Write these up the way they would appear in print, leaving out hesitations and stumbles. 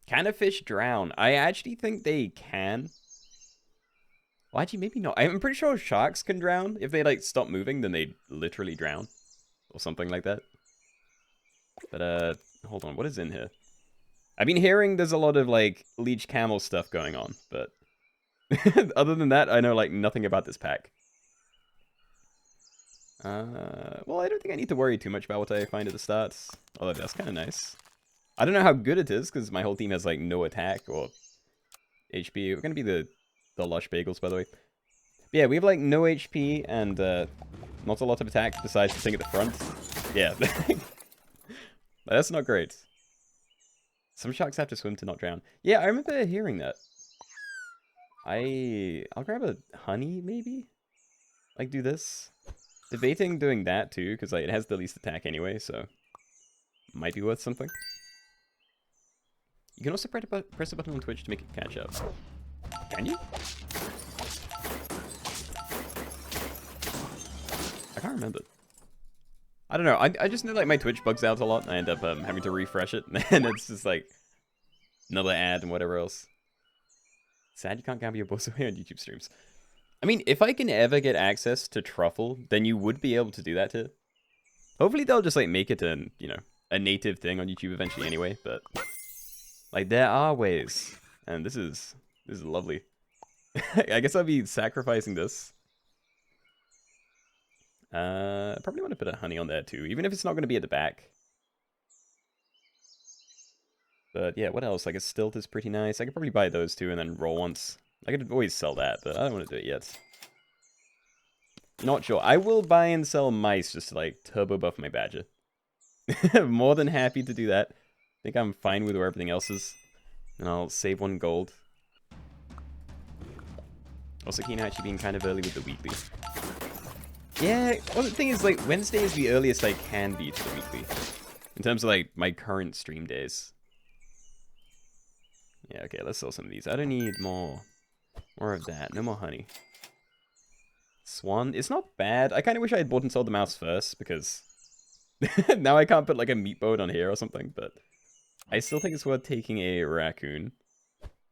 Can a fish drown? I actually think they can. Well, actually, maybe not. I'm pretty sure sharks can drown. If they, like, stop moving, then they literally drown. Or something like that. But, hold on. What is in here? I've been hearing there's a lot of, like, Leech Camel stuff going on. But other than that, I know, like, nothing about this pack. Well, I don't think I need to worry too much about what I find at the start. Although that's kind of nice. I don't know how good it is, because my whole team has, like, no attack or HP. We're going to be the Lush Bagels, by the way. But yeah, we have, like, no HP and not a lot of attack besides the thing at the front. Yeah. That's not great. Some sharks have to swim to not drown. Yeah, I remember hearing that. I'll grab a honey, maybe? Like, do this. Debating doing that, too, because like, it has the least attack anyway, so... might be worth something. You can also press a button on Twitch to make it catch up. Can you? I can't remember. I don't know. I just know like my Twitch bugs out a lot, and I end up having to refresh it, and it's just like another ad and whatever else. Sad you can't gamble your boss away on YouTube streams. I mean, if I can ever get access to Truffle, then you would be able to do that too. Hopefully they'll just like make it a, you know, a native thing on YouTube eventually anyway, but like there are ways, and this is lovely. I guess I'll be sacrificing this. Probably want to put a honey on there too, even if it's not going to be at the back. But yeah, what else? Like a stilt is pretty nice. I could probably buy those two and then roll once. I could always sell that, but I don't want to do it yet. Not sure. I will buy and sell mice just to like turbo buff my badger. More than happy to do that. I think I'm fine with where everything else is. And I'll save 1 gold. Also, Keenoe actually being kind of early with the weekly. Yeah, well, the thing is, like, Wednesday is the earliest I can be to the weekly. In terms of, like, my current stream days. Yeah, okay, let's sell some of these. I don't need more of that. No more honey. Swan. It's not bad. I kind of wish I had bought and sold the mouse first, because now I can't put, like, a meat boat on here or something, but I still think it's worth taking a raccoon.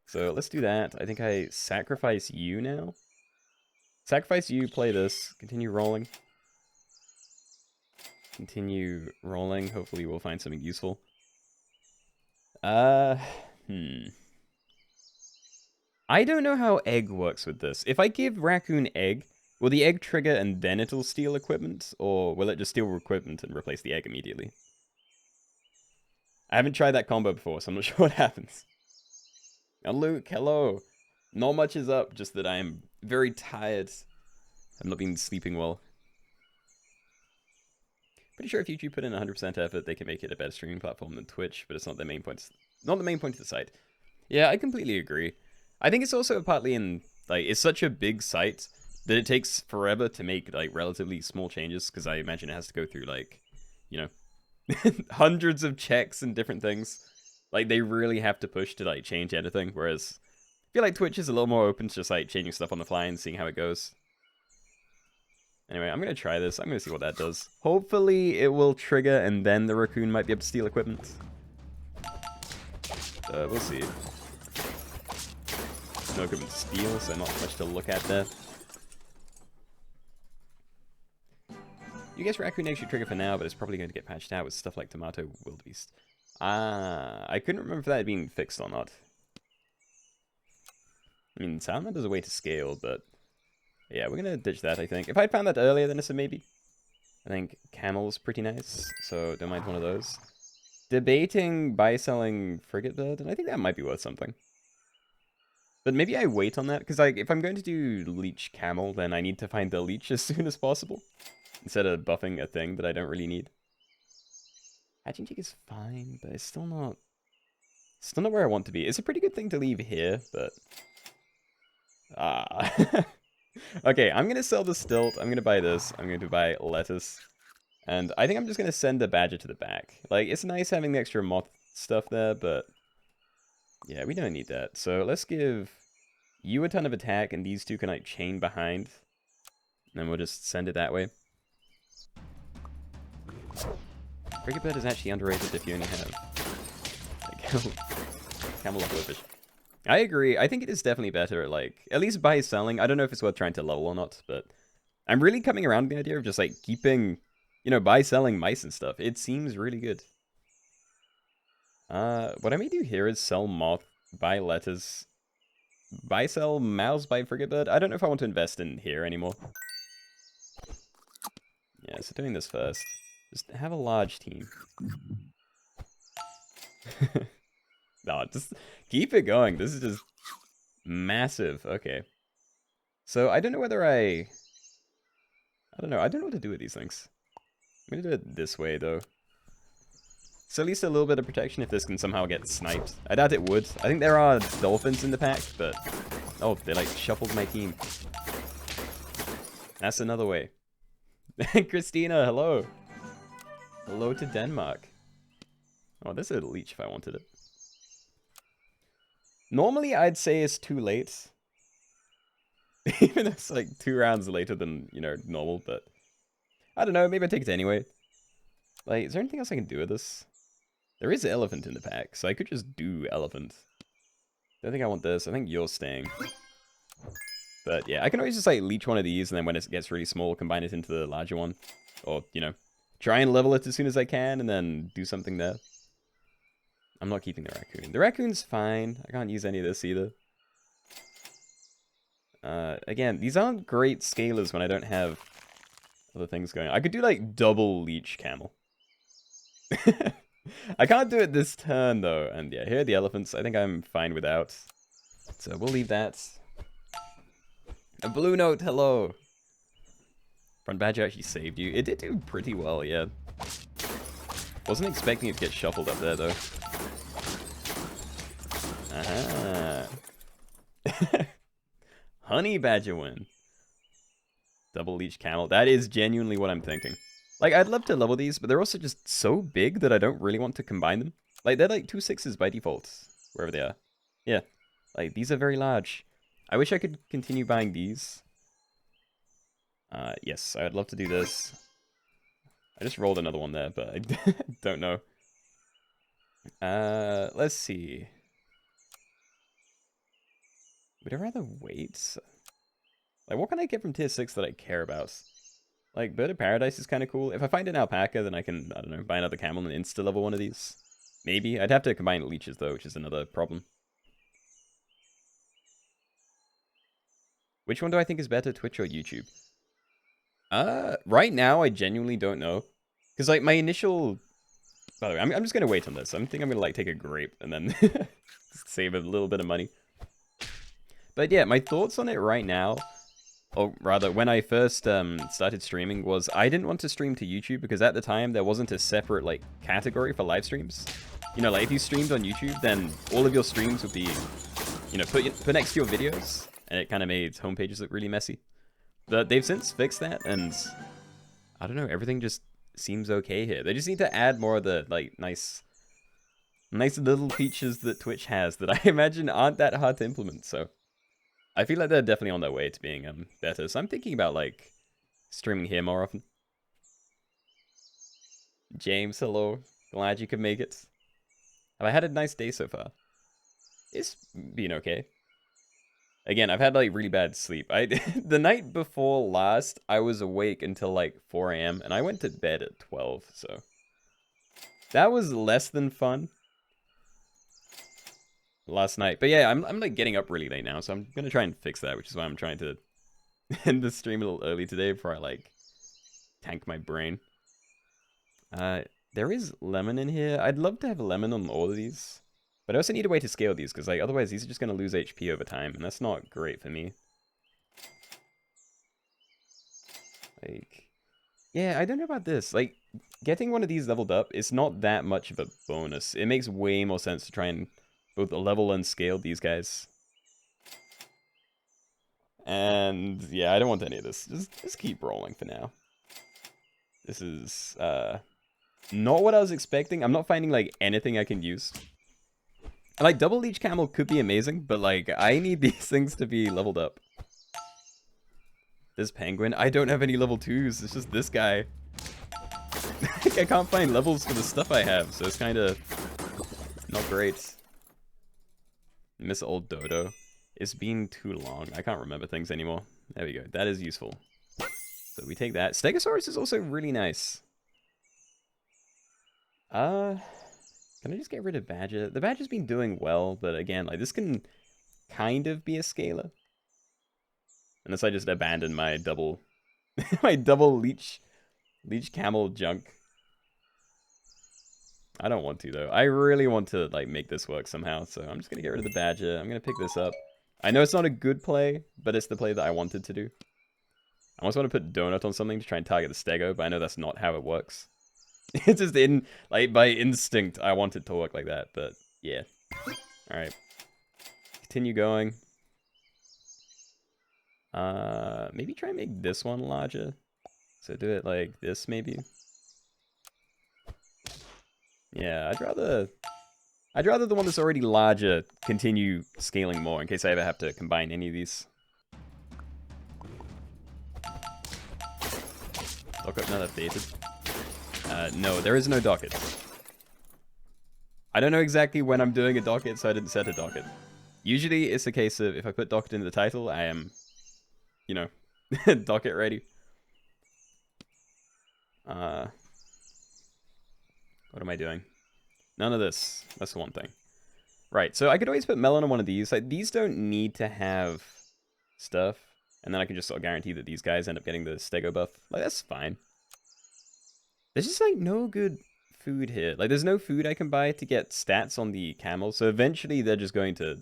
So let's do that. I think I sacrifice you now. Sacrifice you, play this. Continue rolling. Continue rolling. Hopefully we'll find something useful. I don't know how egg works with this. If I give raccoon egg, will the egg trigger and then it'll steal equipment? Or will it just steal equipment and replace the egg immediately? I haven't tried that combo before, so I'm not sure what happens. Now Luke, hello. Not much is up, just that I am very tired. I've not been sleeping well. Pretty sure if YouTube put in 100% effort, they can make it a better streaming platform than Twitch, but it's not the main point. Not the main point of the site. Yeah, I completely agree. I think it's also partly in, like, it's such a big site that it takes forever to make, like, relatively small changes, because I imagine it has to go through, like, you know, hundreds of checks and different things. Like, they really have to push to, like, change anything, whereas I feel like Twitch is a little more open to just, like, changing stuff on the fly and seeing how it goes. Anyway, I'm going to try this. I'm going to see what that does. Hopefully, it will trigger, and then the raccoon might be able to steal equipment. We'll see. No equipment to steal, so not much to look at there. You guess raccoon egg should trigger for now, but it's probably going to get patched out with stuff like tomato wildebeest. I couldn't remember if that had been fixed or not. I mean, Salamander's a way to scale, but yeah, we're going to ditch that, I think. If I'd found that earlier, then it's a maybe. I think Camel's pretty nice, so don't mind one of those. Debating buy-selling Frigate Bird, and I think that might be worth something. But maybe I wait on that, because like, if I'm going to do Leech Camel, then I need to find the Leech as soon as possible, instead of buffing a thing that I don't really need. Hatching Cheek is fine, but it's still not where I want to be. It's a pretty good thing to leave here, but okay, I'm gonna sell the stilt. I'm gonna buy this. I'm going to buy lettuce, and I think I'm just gonna send the badger to the back. Like, it's nice having the extra moth stuff there, but yeah, we don't need that. So let's give you a ton of attack, and these two can like chain behind, and then we'll just send it that way. Frigate Bird is actually underrated if you only have like, how camel or fish. I agree. I think it is definitely better at, like, at least buy selling. I don't know if it's worth trying to level or not, but I'm really coming around the idea of just, like, keeping, you know, buy selling mice and stuff. It seems really good. What I may do here is sell moth, buy letters, buy sell mouse, buy frigate bird. I don't know if I want to invest in here anymore. Yeah, so doing this first. Just have a large team. No, just keep it going. This is just massive. Okay. So I don't know whether I don't know. I don't know what to do with these things. I'm gonna do it this way, though. So at least a little bit of protection if this can somehow get sniped. I doubt it would. I think there are dolphins in the pack, but... Oh, they, like, shuffled my team. That's another way. Christina, hello. Hello to Denmark. Oh, there's a leech if I wanted it. Normally, I'd say it's too late. Even though it's like 2 rounds later than, you know, normal, but... I don't know, maybe I take it anyway. Like, is there anything else I can do with this? There is elephant in the pack, so I could just do elephant. Don't think I want this. I think you're staying. But yeah, I can always just like leech one of these, and then when it gets really small, combine it into the larger one. Or, you know, try and level it as soon as I can, and then do something there. I'm not keeping the raccoon. The raccoon's fine. I can't use any of this either. Again, these aren't great scalers when I don't have other things going on. I could do like double leech camel. I can't do it this turn though. And yeah, here are the elephants. I think I'm fine without. So we'll leave that. A blue note, hello. Front badger actually saved you. It did do pretty well, yeah. Wasn't expecting it to get shuffled up there though. Aha. Honey badger win. Double leech camel. That is genuinely what I'm thinking. Like, I'd love to level these, but they're also just so big that I don't really want to combine them. Like, they're like 2 6s by default, wherever they are. Yeah. Like, these are very large. I wish I could continue buying these. Yes, I would love to do this. I just rolled another one there, but I don't know. Let's see. Would I rather wait? Like, what can I get from tier 6 that I care about? Like, Bird of Paradise is kind of cool. If I find an alpaca, then I can, I don't know, buy another camel and insta-level one of these. Maybe. I'd have to combine leeches, though, which is another problem. Which one do I think is better, Twitch or YouTube? Right now, I genuinely don't know. Because, like, my initial... By the way, I'm just going to wait on this. I think I'm going to, like, take a grape and then save a little bit of money. But yeah, my thoughts on it right now... Or rather, when I first started streaming, was I didn't want to stream to YouTube because at the time there wasn't a separate like category for live streams. You know, like if you streamed on YouTube, then all of your streams would be, you know, put next to your videos, and it kind of made homepages look really messy. But they've since fixed that, and I don't know, everything just seems okay here. They just need to add more of the like nice little features that Twitch has that I imagine aren't that hard to implement. So. I feel like they're definitely on their way to being better, so I'm thinking about, like, streaming here more often. James, hello. Glad you could make it. Have I had a nice day so far? It's been okay. Again, I've had, like, really bad sleep. The night before last, I was awake until, like, 4 AM, and I went to bed at 12, so... That was less than fun. Last night. But yeah, I'm like getting up really late now, so I'm gonna try and fix that, which is why I'm trying to end the stream a little early today before I like tank my brain. There is lemon in here. I'd love to have a lemon on all of these, but I also need a way to scale these because like otherwise these are just gonna lose HP over time, and that's not great for me. Like, yeah, I don't know about this. Like, getting one of these leveled up is not that much of a bonus. It makes way more sense to try and both level and scale these guys. And yeah, I don't want any of this. Just keep rolling for now. This is not what I was expecting. I'm not finding like anything I can use. Like double leech camel could be amazing, but like I need these things to be leveled up. This penguin, I don't have any level 2s. It's just this guy. I can't find levels for the stuff I have, so it's kind of not great. Miss Old Dodo. It's been too long. I can't remember things anymore. There we go. That is useful. So we take that. Stegosaurus is also really nice. Can I just get rid of Badger? The Badger's been doing well, but again, like this can kind of be a scaler. Unless I just abandon my double my double Leech Camel junk. I don't want to though. I really want to like make this work somehow, so I'm just gonna get rid of the Badger. I'm gonna pick this up. I know it's not a good play, but it's the play that I wanted to do. I almost want to put Donut on something to try and target the Stego, but I know that's not how it works. It's just like by instinct I want it to work like that, but yeah. Alright. Continue going. Maybe try and make this one larger. So do it like this maybe. Yeah, I'd rather the one that's already larger continue scaling more in case I ever have to combine any of these. Docket not updated. No, there is no docket. I don't know exactly when I'm doing a docket, so I didn't set a docket. Usually it's a case of if I put docket in the title, I am, you know, docket ready. What am I doing? None of this. That's the one thing. Right, so I could always put Melon on one of these. Like, these don't need to have stuff. And then I can just sort of guarantee that these guys end up getting the Stego buff. Like, that's fine. There's just, like, no good food here. Like, there's no food I can buy to get stats on the camel. So eventually they're just going to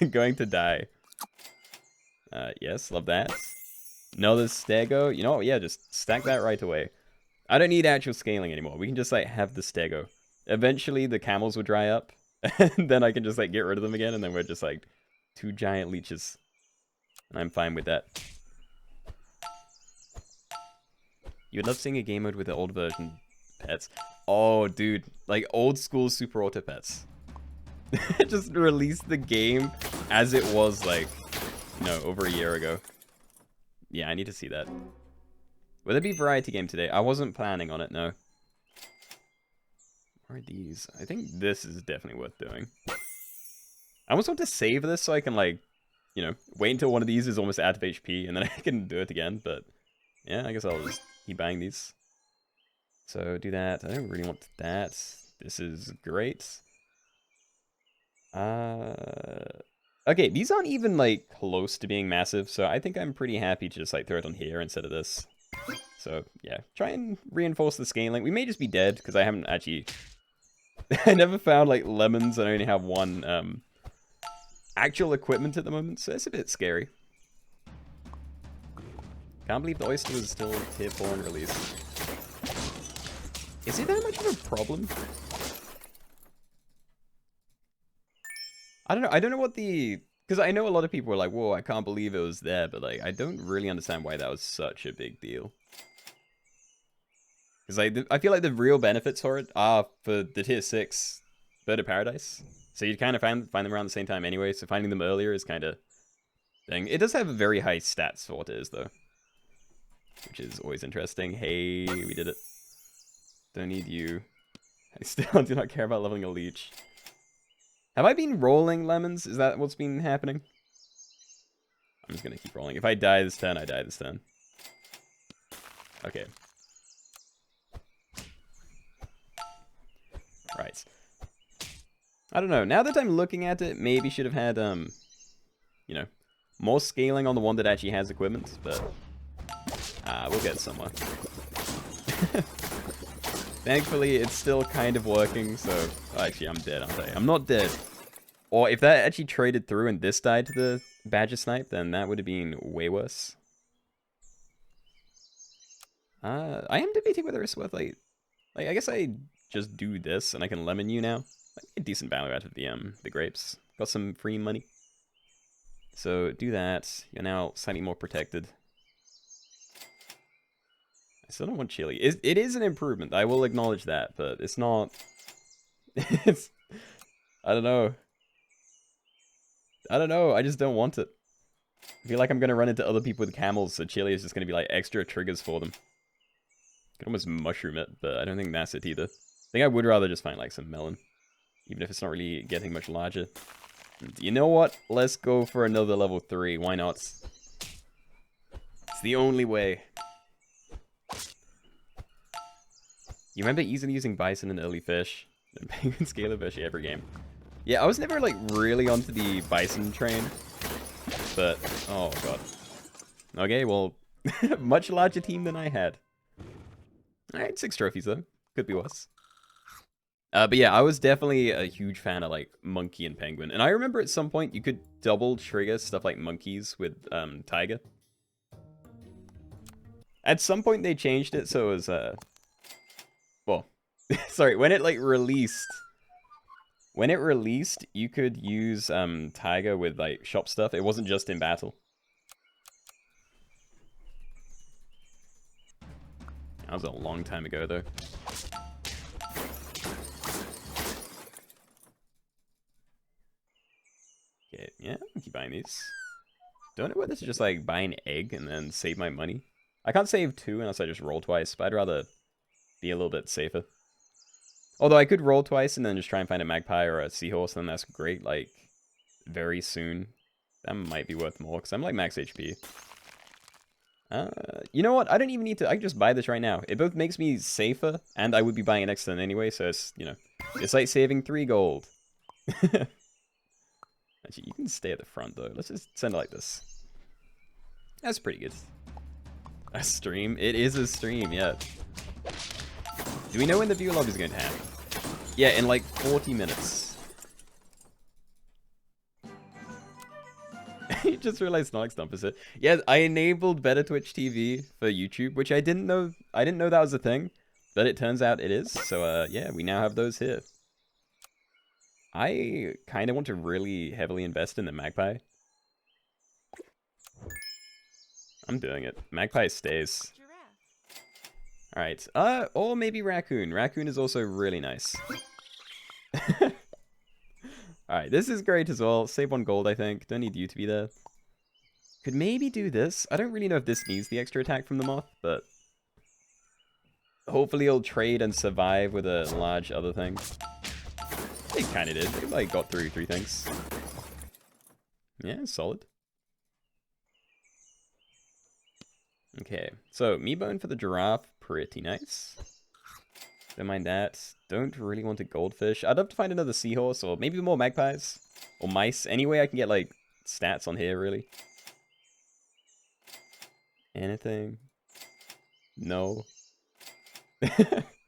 going to die. Yes, love that. Another Stego. You know what? Yeah, just stack that right away. I don't need actual scaling anymore. We can just, like, have the Stego. Eventually, the camels will dry up. And then I can just, like, get rid of them again. And then we're just, like, 2 giant leeches. And I'm fine with that. You'd love seeing a game mode with the old version pets. Oh, dude. Like, old school Super Auto Pets. Just release the game as it was, like, you know, over a year ago. Yeah, I need to see that. Will there be variety game today? I wasn't planning on it, no. What are these? I think this is definitely worth doing. I almost want to save this so I can, like, you know, wait until one of these is almost out of HP and then I can do it again, but yeah, I guess I'll just keep buying these. So do that. I don't really want that. This is great. Okay, these aren't even, like, close to being massive, so I think I'm pretty happy to just, like, throw it on here instead of this. So, yeah, try and reinforce the scaling. We may just be dead, because I haven't actually... I never found, like, lemons, and I only have one, actual equipment at the moment, so it's a bit scary. Can't believe the oyster was still tier 4 in release. Is it that much of a problem? I don't know what the... Because I know a lot of people were like, whoa, I can't believe it was there, but, like, I don't really understand why that was such a big deal. Because, like, I feel like the real benefits for it are for the tier 6 Bird of Paradise. So you'd kind of find them around the same time anyway, so finding them earlier is kind of thing. It does have a very high stats for what it is, though. Which is always interesting. Hey, we did it. Don't need you. I still do not care about leveling a leech. Have I been rolling lemons? Is that what's been happening? I'm just going to keep rolling. If I die this turn, I die this turn. Okay. Right. I don't know. Now that I'm looking at it, maybe should have had, you know, more scaling on the one that actually has equipment, but we'll get somewhere. Thankfully, it's still kind of working, so... Oh, actually, I'm dead, aren't I? I'm not dead. Or if that actually traded through and this died to the Badger Snipe, then that would have been way worse. I am debating whether it's worth, like I guess I just do this, and I can lemon you now. Like, a decent value out of the grapes. Got some free money. So, do that. You're now slightly more protected. I still don't want chili. It is an improvement. I will acknowledge that, but it's not... it's... I don't know. I just don't want it. I feel like I'm going to run into other people with camels, so chili is just going to be like extra triggers for them. Could almost mushroom it, but I don't think that's it either. I think I would rather just find like some melon. Even if it's not really getting much larger. And you know what? Let's go for another level 3. Why not? It's the only way. You remember easily using Bison and early fish? And Penguin Scalar fish every game. Yeah, I was never like really onto the Bison train. But, oh god. Okay, well, much larger team than I had. Alright, 6 trophies though. Could be worse. But yeah, I was definitely a huge fan of like Monkey and Penguin. And I remember at some point you could double trigger stuff like monkeys with Tiger. At some point they changed it so it was, well, sorry, when it like released, you could use Tiger with like shop stuff. It wasn't just in battle. That was a long time ago though. Okay, yeah, I'll keep buying these. Don't know whether to just like buy an egg and then save my money. I can't save 2 unless I just roll twice, but I'd rather be a little bit safer. Although I could roll twice and then just try and find a magpie or a seahorse, and that's great, like, very soon. That might be worth more, because I'm like max HP. You know what? I don't even need to, I can just buy this right now. It both makes me safer, and I would be buying it next turn anyway, so it's, you know, it's like saving 3 gold. Actually, you can stay at the front, though. Let's just send it like this. That's pretty good. A stream? It is a stream, yeah. Do we know when the viewer lobby is going to happen? Yeah, in like 40 minutes. You just realized Sonic Stomp is it. Yeah, I enabled Better Twitch TV for YouTube, which I didn't know that was a thing, but it turns out it is. So yeah, we now have those here. I kind of want to really heavily invest in the magpie. I'm doing it. Magpie stays. Alright, or maybe raccoon. Raccoon is also really nice. Alright, this is great as well. Save 1 gold, I think. Don't need you to be there. Could maybe do this. I don't really know if this needs the extra attack from the moth, but hopefully it'll trade and survive with a large other thing. It kind of did. It like got through 3 things. Yeah, solid. Okay, so Meatbone for the giraffe, pretty nice. Don't mind that. Don't really want a goldfish. I'd love to find another seahorse, or maybe more magpies. Or mice. Anyway, I can get, like, stats on here, really. Anything? No.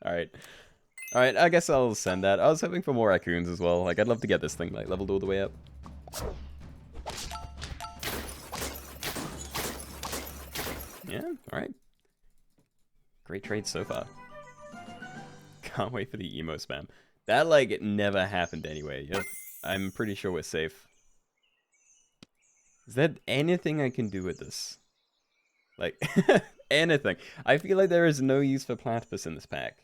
Alright. Alright, I guess I'll send that. I was hoping for more raccoons as well. Like, I'd love to get this thing, like, leveled all the way up. Yeah, alright. Great trade so far. Can't wait for the emo spam. That, like, it never happened anyway. Yep. I'm pretty sure we're safe. Is there anything I can do with this? Like, anything. I feel like there is no use for platypus in this pack.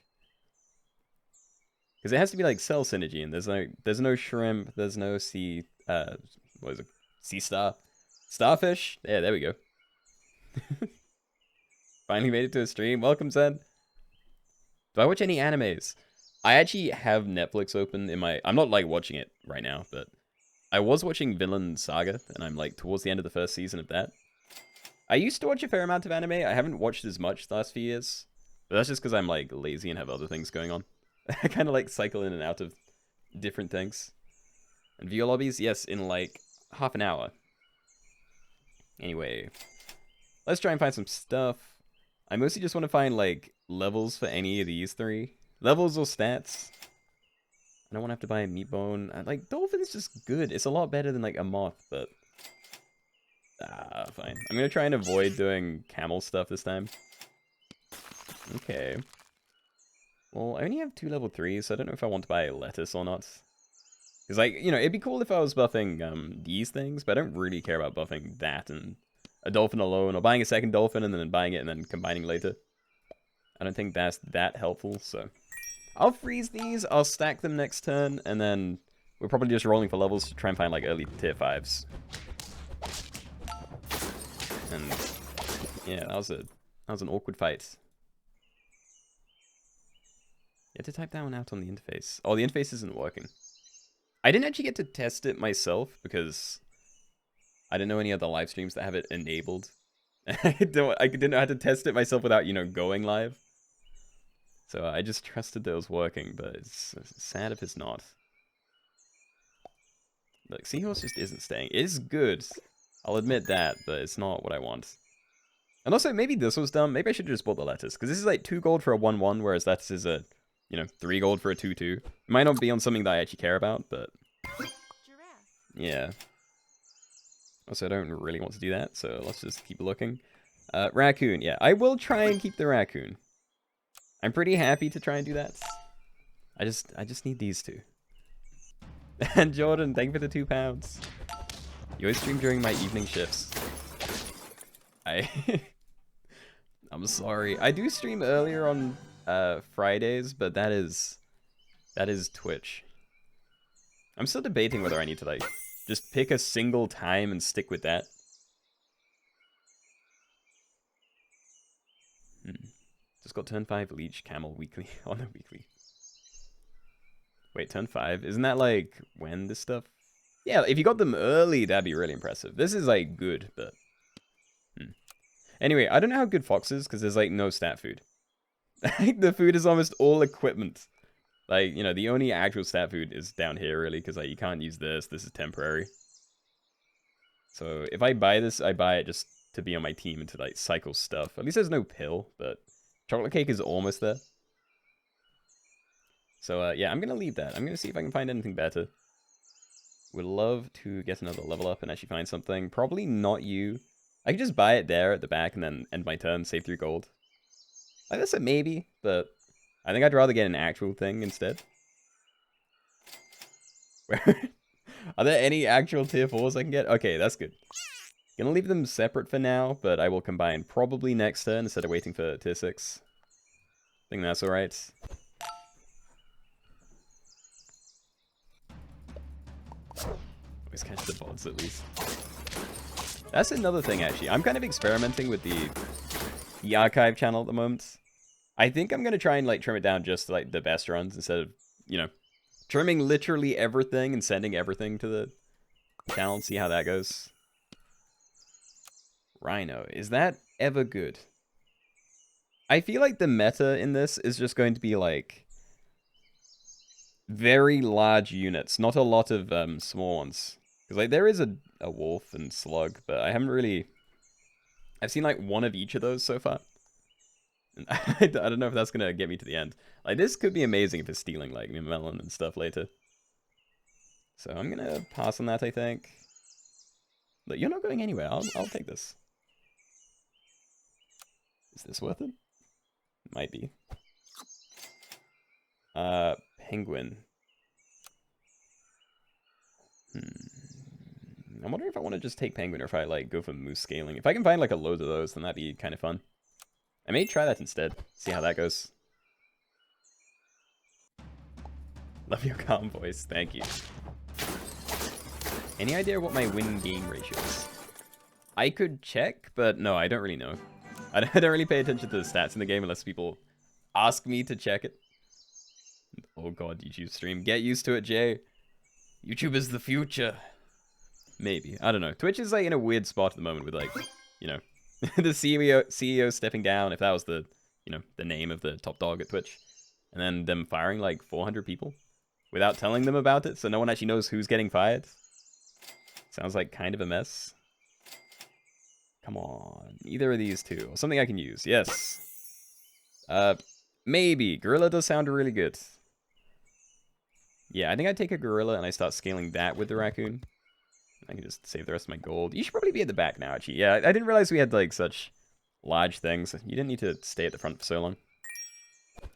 Because it has to be, like, cell synergy, and there's no shrimp, there's no sea, what is it? Sea star? Starfish? Yeah, there we go. Finally made it to a stream. Welcome, Zen. Do I watch any animes? I actually have Netflix open in my... I'm not, like, watching it right now, but I was watching Vinland Saga, and I'm, like, towards the end of the first season of that. I used to watch a fair amount of anime. I haven't watched as much the last few years, but that's just because I'm, like, lazy and have other things going on. I kind of, like, cycle in and out of different things. And viewer lobbies? Yes, in, like, half an hour. Anyway, let's try and find some stuff. I mostly just want to find, like, levels for any of these 3. Levels or stats. I don't want to have to buy a meat bone. Like, dolphin's just good. It's a lot better than, like, a moth, but... fine. I'm going to try and avoid doing camel stuff this time. Okay. Well, I only have 2 level 3s, so I don't know if I want to buy a lettuce or not. Because, like, you know, it'd be cool if I was buffing these things, but I don't really care about buffing that and a dolphin alone, or buying a second dolphin and then buying it and then combining later. I don't think that's that helpful, so... I'll freeze these, I'll stack them next turn, and then we're probably just rolling for levels to try and find, like, early tier 5s. And, yeah, that was an awkward fight. You have to type that one out on the interface. Oh, the interface isn't working. I didn't actually get to test it myself because I didn't know any other live streams that have it enabled. I didn't know how to test it myself without, you know, going live. So I just trusted that it was working, but it's sad if it's not. Look, Seahorse just isn't staying. It is good. I'll admit that, but it's not what I want. And also, maybe this was dumb. Maybe I should have just bought the lettuce. Because this is like 2 gold for a 1-1, whereas lettuce is a, you know, 3 gold for a 2-2. It might not be on something that I actually care about, but... yeah. Also, I don't really want to do that, so let's just keep looking. Raccoon, yeah. I will try and keep the raccoon. I'm pretty happy to try and do that. I just need these two. And Jordan, thank you for the £2. You always stream during my evening shifts. I'm sorry. I do stream earlier on Fridays, but that is Twitch. I'm still debating whether I need to like just pick a single time and stick with that. Just got turn 5 Leech Camel weekly on the weekly. Wait, turn 5? Isn't that like when this stuff? Yeah, if you got them early, that'd be really impressive. This is like good, but anyway, I don't know how good Fox is because there's like no stat food. The food is almost all equipment. Like, you know, the only actual stat food is down here really because like you can't use this. This is temporary. So if I buy this, I buy it just to be on my team and to like cycle stuff. At least there's no pill, but chocolate cake is almost there. So yeah, I'm gonna leave that. I'm gonna see if I can find anything better. Would love to get another level up and actually find something. Probably not you. I could just buy it there at the back and then end my turn, save 3 gold. Like that's a maybe, but I think I'd rather get an actual thing instead. Are there any actual tier 4s I can get? Okay, that's good. Gonna leave them separate for now, but I will combine probably next turn instead of waiting for tier 6. I think that's alright. Always catch the Vods at least. That's another thing actually. I'm kind of experimenting with the archive channel at the moment. I think I'm gonna try and like trim it down just to, like the best runs instead of, you know, trimming literally everything and sending everything to the channel and see how that goes. Rhino, is that ever good? I feel like the meta in this is just going to be like very large units, not a lot of small ones. Because like there is a wolf and slug, but I haven't really... I've seen like one of each of those so far. And I don't know if that's going to get me to the end. Like this could be amazing if it's stealing like melon and stuff later. So I'm going to pass on that, I think. But you're not going anywhere. I'll take this. Is this worth it? Might be. Penguin. I'm wondering if I want to just take penguin or if I like go for moose scaling. If I can find like a load of those, then that'd be kind of fun. I may try that instead. See how that goes. Love your calm voice. Thank you. Any idea what my win-gain ratio is? I could check, but no, I don't really know. I don't really pay attention to the stats in the game unless people ask me to check it. Oh god, YouTube stream. Get used to it, Jay. YouTube is the future. Maybe. I don't know. Twitch is like in a weird spot at the moment with like, you know, the CEO stepping down, if that was the, you know, the name of the top dog at Twitch. And then them firing like 400 people without telling them about it, so no one actually knows who's getting fired. Sounds like kind of a mess. Come on. Either of these two. Something I can use. Yes. Maybe. Gorilla does sound really good. Yeah, I think I take a gorilla and I start scaling that with the raccoon. I can just save the rest of my gold. You should probably be at the back now, actually. Yeah, I didn't realize we had, like, such large things. You didn't need to stay at the front for so long.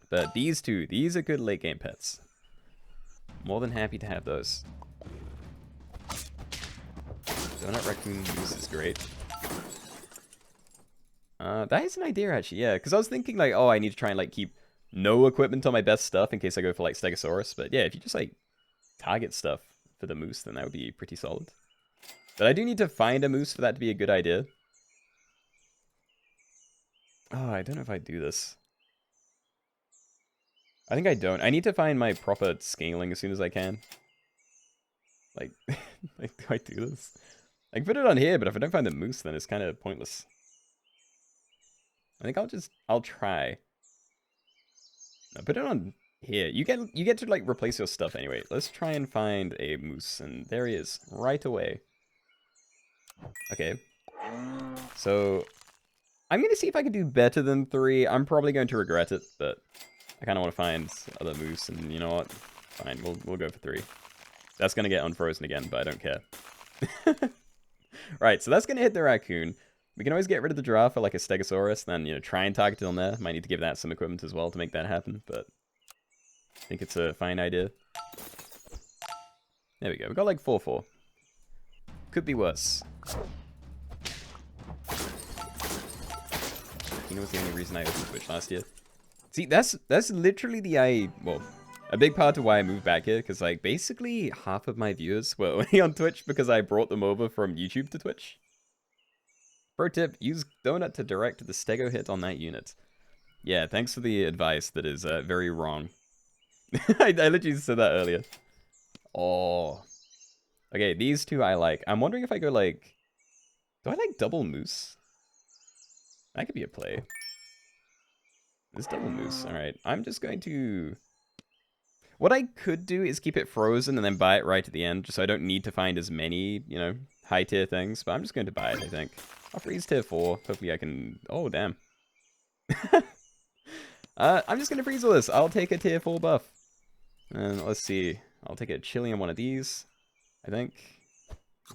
But these two, these are good late-game pets. More than happy to have those. Donut Raccoon use is great. That is an idea, actually, yeah. Because I was thinking, like, oh, I need to try and, like, keep no equipment on my best stuff in case I go for, like, Stegosaurus. But, yeah, if you just, like, target stuff for the moose, then that would be pretty solid. But I do need to find a moose for that to be a good idea. Oh, I don't know if I do this. I think I don't. I need to find my proper scaling as soon as I can. Like, like, do I do this? I can put it on here, but if I don't find the moose, then it's kind of pointless. I think I'll try. No, put it on here. You get to like replace your stuff anyway. Let's try and find a moose, and there he is, right away. Okay. So, I'm gonna see if I can do better than 3. I'm probably going to regret it, but I kind of want to find other moose, and you know what? Fine, we'll go for 3. That's gonna get unfrozen again, but I don't care. Right, so that's gonna hit the raccoon. We can always get rid of the giraffe for like a stegosaurus, then you know try and target it on there. Might need to give that some equipment as well to make that happen, but I think it's a fine idea. There we go. We got like 4-4. Could be worse. You know what's the only reason I opened Twitch last year? See, that's literally a big part of why I moved back here, because like basically half of my viewers were only on Twitch because I brought them over from YouTube to Twitch. Pro tip, use donut to direct the stego hit on that unit. Yeah, thanks for the advice that is very wrong. I literally said that earlier. Oh. Okay, these two I like. I'm wondering if I go like... Do I like double moose? That could be a play. This double moose. Alright, I'm just going to... What I could do is keep it frozen and then buy it right at the end, just so I don't need to find as many, you know, high tier things. But I'm just going to buy it, I think. I'll freeze tier 4. Hopefully I can... Oh, damn. I'm just going to freeze all this. I'll take a tier 4 buff. And let's see. I'll take a chili on one of these, I think.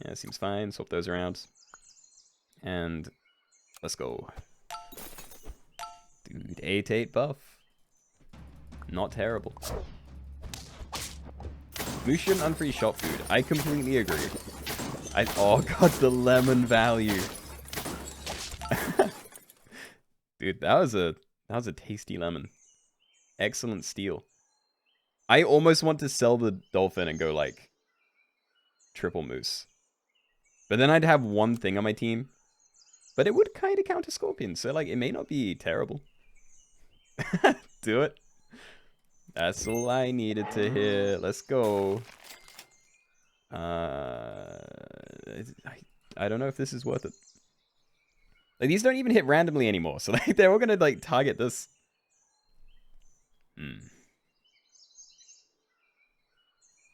Yeah, seems fine. Swap those around. And let's go. Dude, 8/8 buff. Not terrible. Moose shouldn't unfreeze shop food. I completely agree. Oh god, the lemon value. Dude, that was a tasty lemon. Excellent steal. I almost want to sell the dolphin and go like triple moose. But then I'd have one thing on my team. But it would kind of counter scorpion, so like it may not be terrible. Do it. That's all I needed to hear. Let's go. I don't know if this is worth it. Like these don't even hit randomly anymore, so like they're all gonna like target this. I'm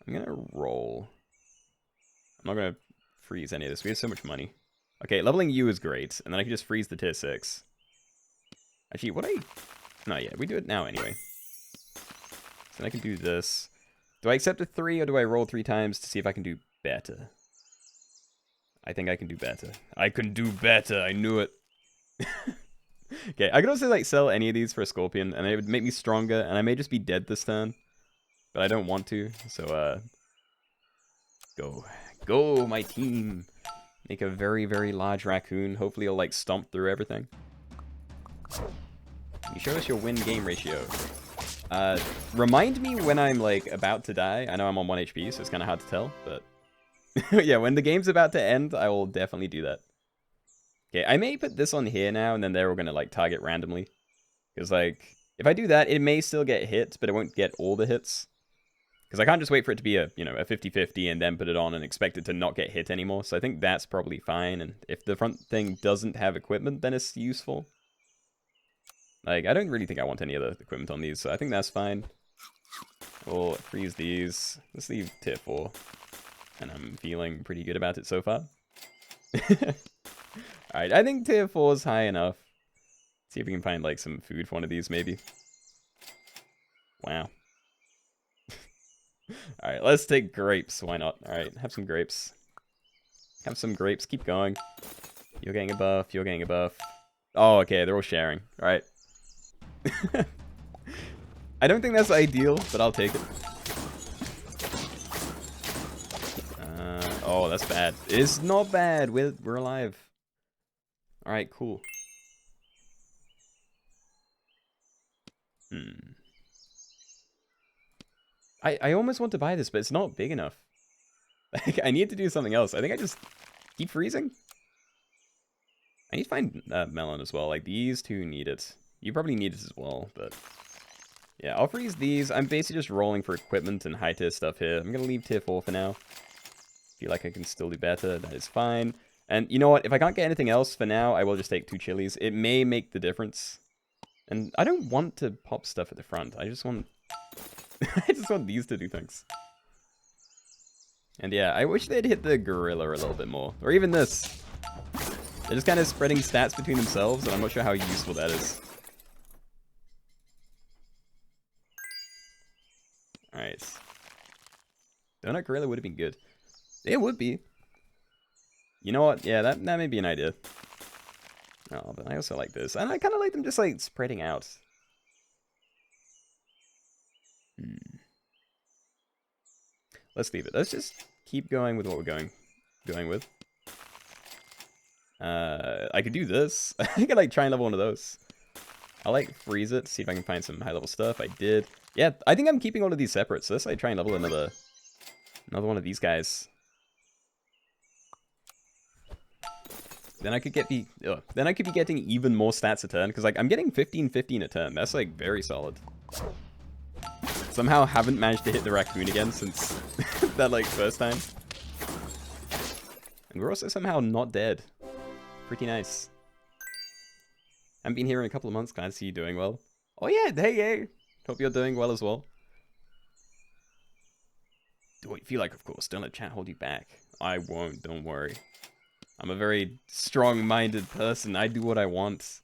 gonna roll. I'm not gonna freeze any of this. We have so much money. Okay, leveling you is great, and then I can just freeze the tier 6. Actually, no, yeah, we do it now anyway. So then I can do this. Do I accept a 3, or do I roll 3 times to see if I can do better? I think I can do better. I can do better, I knew it. Okay, I could also like sell any of these for a scorpion, and it would make me stronger, and I may just be dead this turn. But I don't want to, so go my team. Make a very, very large raccoon. Hopefully it'll like stomp through everything. Can you show us your win game ratio? Remind me when I'm like about to die. I know I'm on 1 HP, so it's kind of hard to tell, but yeah, when the game's about to end, I will definitely do that. Okay, I may put this on here now, and then they're all gonna like target randomly. Because like, if I do that, it may still get hit, but it won't get all the hits. Because I can't just wait for it to be a, you know, a 50-50 and then put it on and expect it to not get hit anymore. So I think that's probably fine. And if the front thing doesn't have equipment, then it's useful. Like, I don't really think I want any other equipment on these, so I think that's fine. We'll freeze these. Let's leave tier 4. And I'm feeling pretty good about it so far. Alright, I think tier 4 is high enough. See if we can find, like, some food for one of these, maybe. Wow. Alright, let's take grapes. Why not? Alright, have some grapes. Have some grapes. Keep going. You're getting a buff. You're getting a buff. Oh, okay. They're all sharing. Alright. I don't think that's ideal, but I'll take it. Oh, that's bad. It's not bad. We're alive. Alright, cool. I almost want to buy this, but it's not big enough. Like, I need to do something else. I think I just keep freezing. I need to find melon as well. Like, these two need it. You probably need it as well, but... Yeah, I'll freeze these. I'm basically just rolling for equipment and high tier stuff here. I'm going to leave tier 4 for now. Feel like I can still do better. That is fine. And you know what? If I can't get anything else for now, I will just take 2 chilies. It may make the difference. And I don't want to pop stuff at the front. I just want... I just want these to do things. And yeah, I wish they'd hit the gorilla a little bit more. Or even this. They're just kind of spreading stats between themselves, and I'm not sure how useful that is. Alright. Donut gorilla would have been good. It would be. You know what? Yeah, that may be an idea. Oh, but I also like this. And I kind of like them just, like, spreading out. Let's leave it. Let's just keep going with what we're going with. I could do this. I could, like, try and level one of those. I'll, like, freeze it, see if I can find some high-level stuff. I did. Yeah, I think I'm keeping all of these separate, so let's, like, try and level another one of these guys. Then I could get then I could be getting even more stats a turn, because, like, I'm getting 15-15 a turn. That's, like, very solid. Somehow haven't managed to hit the raccoon again since that, like, first time. And we're also somehow not dead. Pretty nice. Haven't been here in a couple of months. Glad to see you doing well. Oh yeah, hey. Hope you're doing well as well. Do what you feel like, of course. Don't let chat hold you back. I won't, don't worry. I'm a very strong-minded person. I do what I want.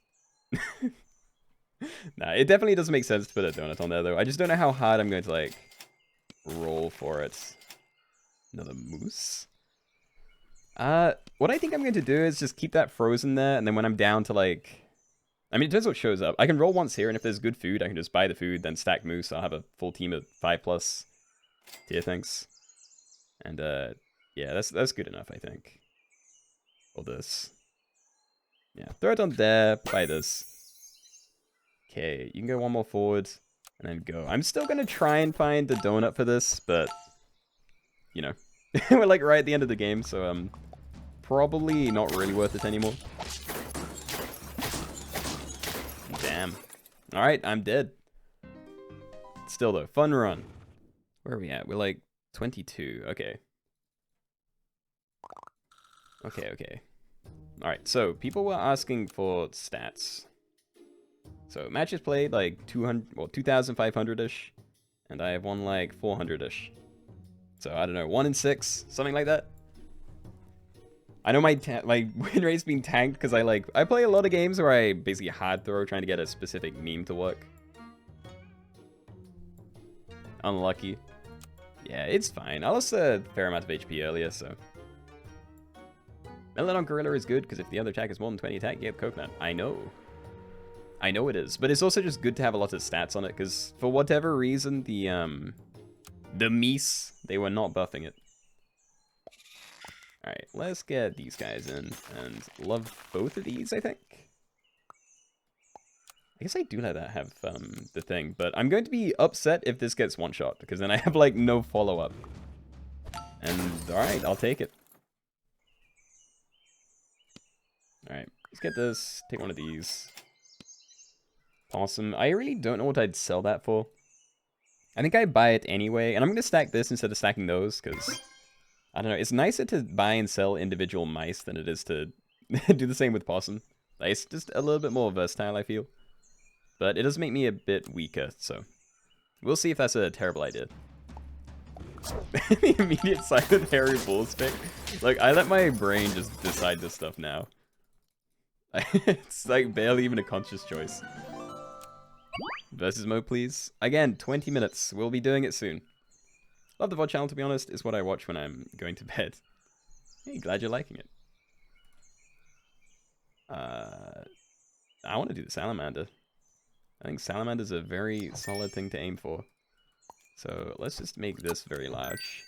Nah, it definitely doesn't make sense to put a donut on there, though. I just don't know how hard I'm going to, like, roll for it. Another moose? What I think I'm going to do is just keep that frozen there, and then when I'm down to, like... I mean, it depends what shows up. I can roll once here, and if there's good food, I can just buy the food, then stack moose. I'll have a full team of 5+ tier things. And, yeah, that's good enough, I think. Or this. Yeah, throw it on there, buy this. Okay, you can go one more forward, and then go. I'm still going to try and find the donut for this, but, you know, we're, like, right at the end of the game, so, probably not really worth it anymore. Damn. Alright, I'm dead. Still, though, fun run. Where are we at? We're, like, 22. Okay. Okay. Alright, so, people were asking for stats. So, matches played, like, 2,500-ish. And I have won, like, 400-ish. So, I don't know, 1 in 6? Something like that? I know my win rate's being tanked because I play a lot of games where I basically hard throw trying to get a specific meme to work. Unlucky. Yeah, it's fine. I lost a fair amount of HP earlier, so... Melon on Gorilla is good, because if the other attack is more than 20 attack, you get Coconut. I know. I know it is, but it's also just good to have a lot of stats on it, because for whatever reason, the Meese, they were not buffing it. Alright, let's get these guys in, and love both of these, I think. I guess I do let that have the thing, but I'm going to be upset if this gets one-shot, because then I have, like, no follow-up. And, alright, I'll take it. Alright, let's get this, take one of these. Awesome. I really don't know what I'd sell that for. I think I'd buy it anyway, and I'm going to stack this instead of stacking those, because... I don't know, it's nicer to buy and sell individual mice than it is to do the same with possum. Like, it's just a little bit more versatile, I feel. But it does make me a bit weaker, so... We'll see if that's a terrible idea. The immediate silent hairy bulls pick. Like, I let my brain just decide this stuff now. It's like barely even a conscious choice. Versus mode, please. Again, 20 minutes. We'll be doing it soon. Love the VOD channel, to be honest. Is what I watch when I'm going to bed. Hey, glad you're liking it. I want to do the salamander. I think salamander's a very solid thing to aim for. So let's just make this very large.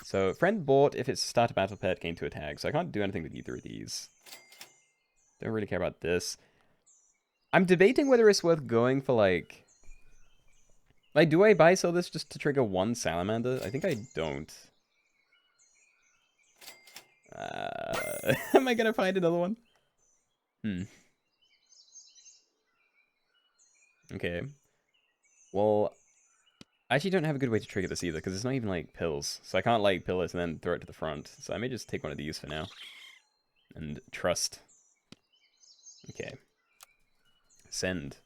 So friend bought if it's starter battle pet, gain 2 attack. So I can't do anything with either of these. Don't really care about this. I'm debating whether it's worth going for like... Like, do I buy sell this just to trigger 1 salamander? I think I don't. Am I gonna find another one? Okay. Well, I actually don't have a good way to trigger this either, because it's not even like pills. So I can't like pill it and then throw it to the front. So I may just take one of these for now. And trust. Okay. Send.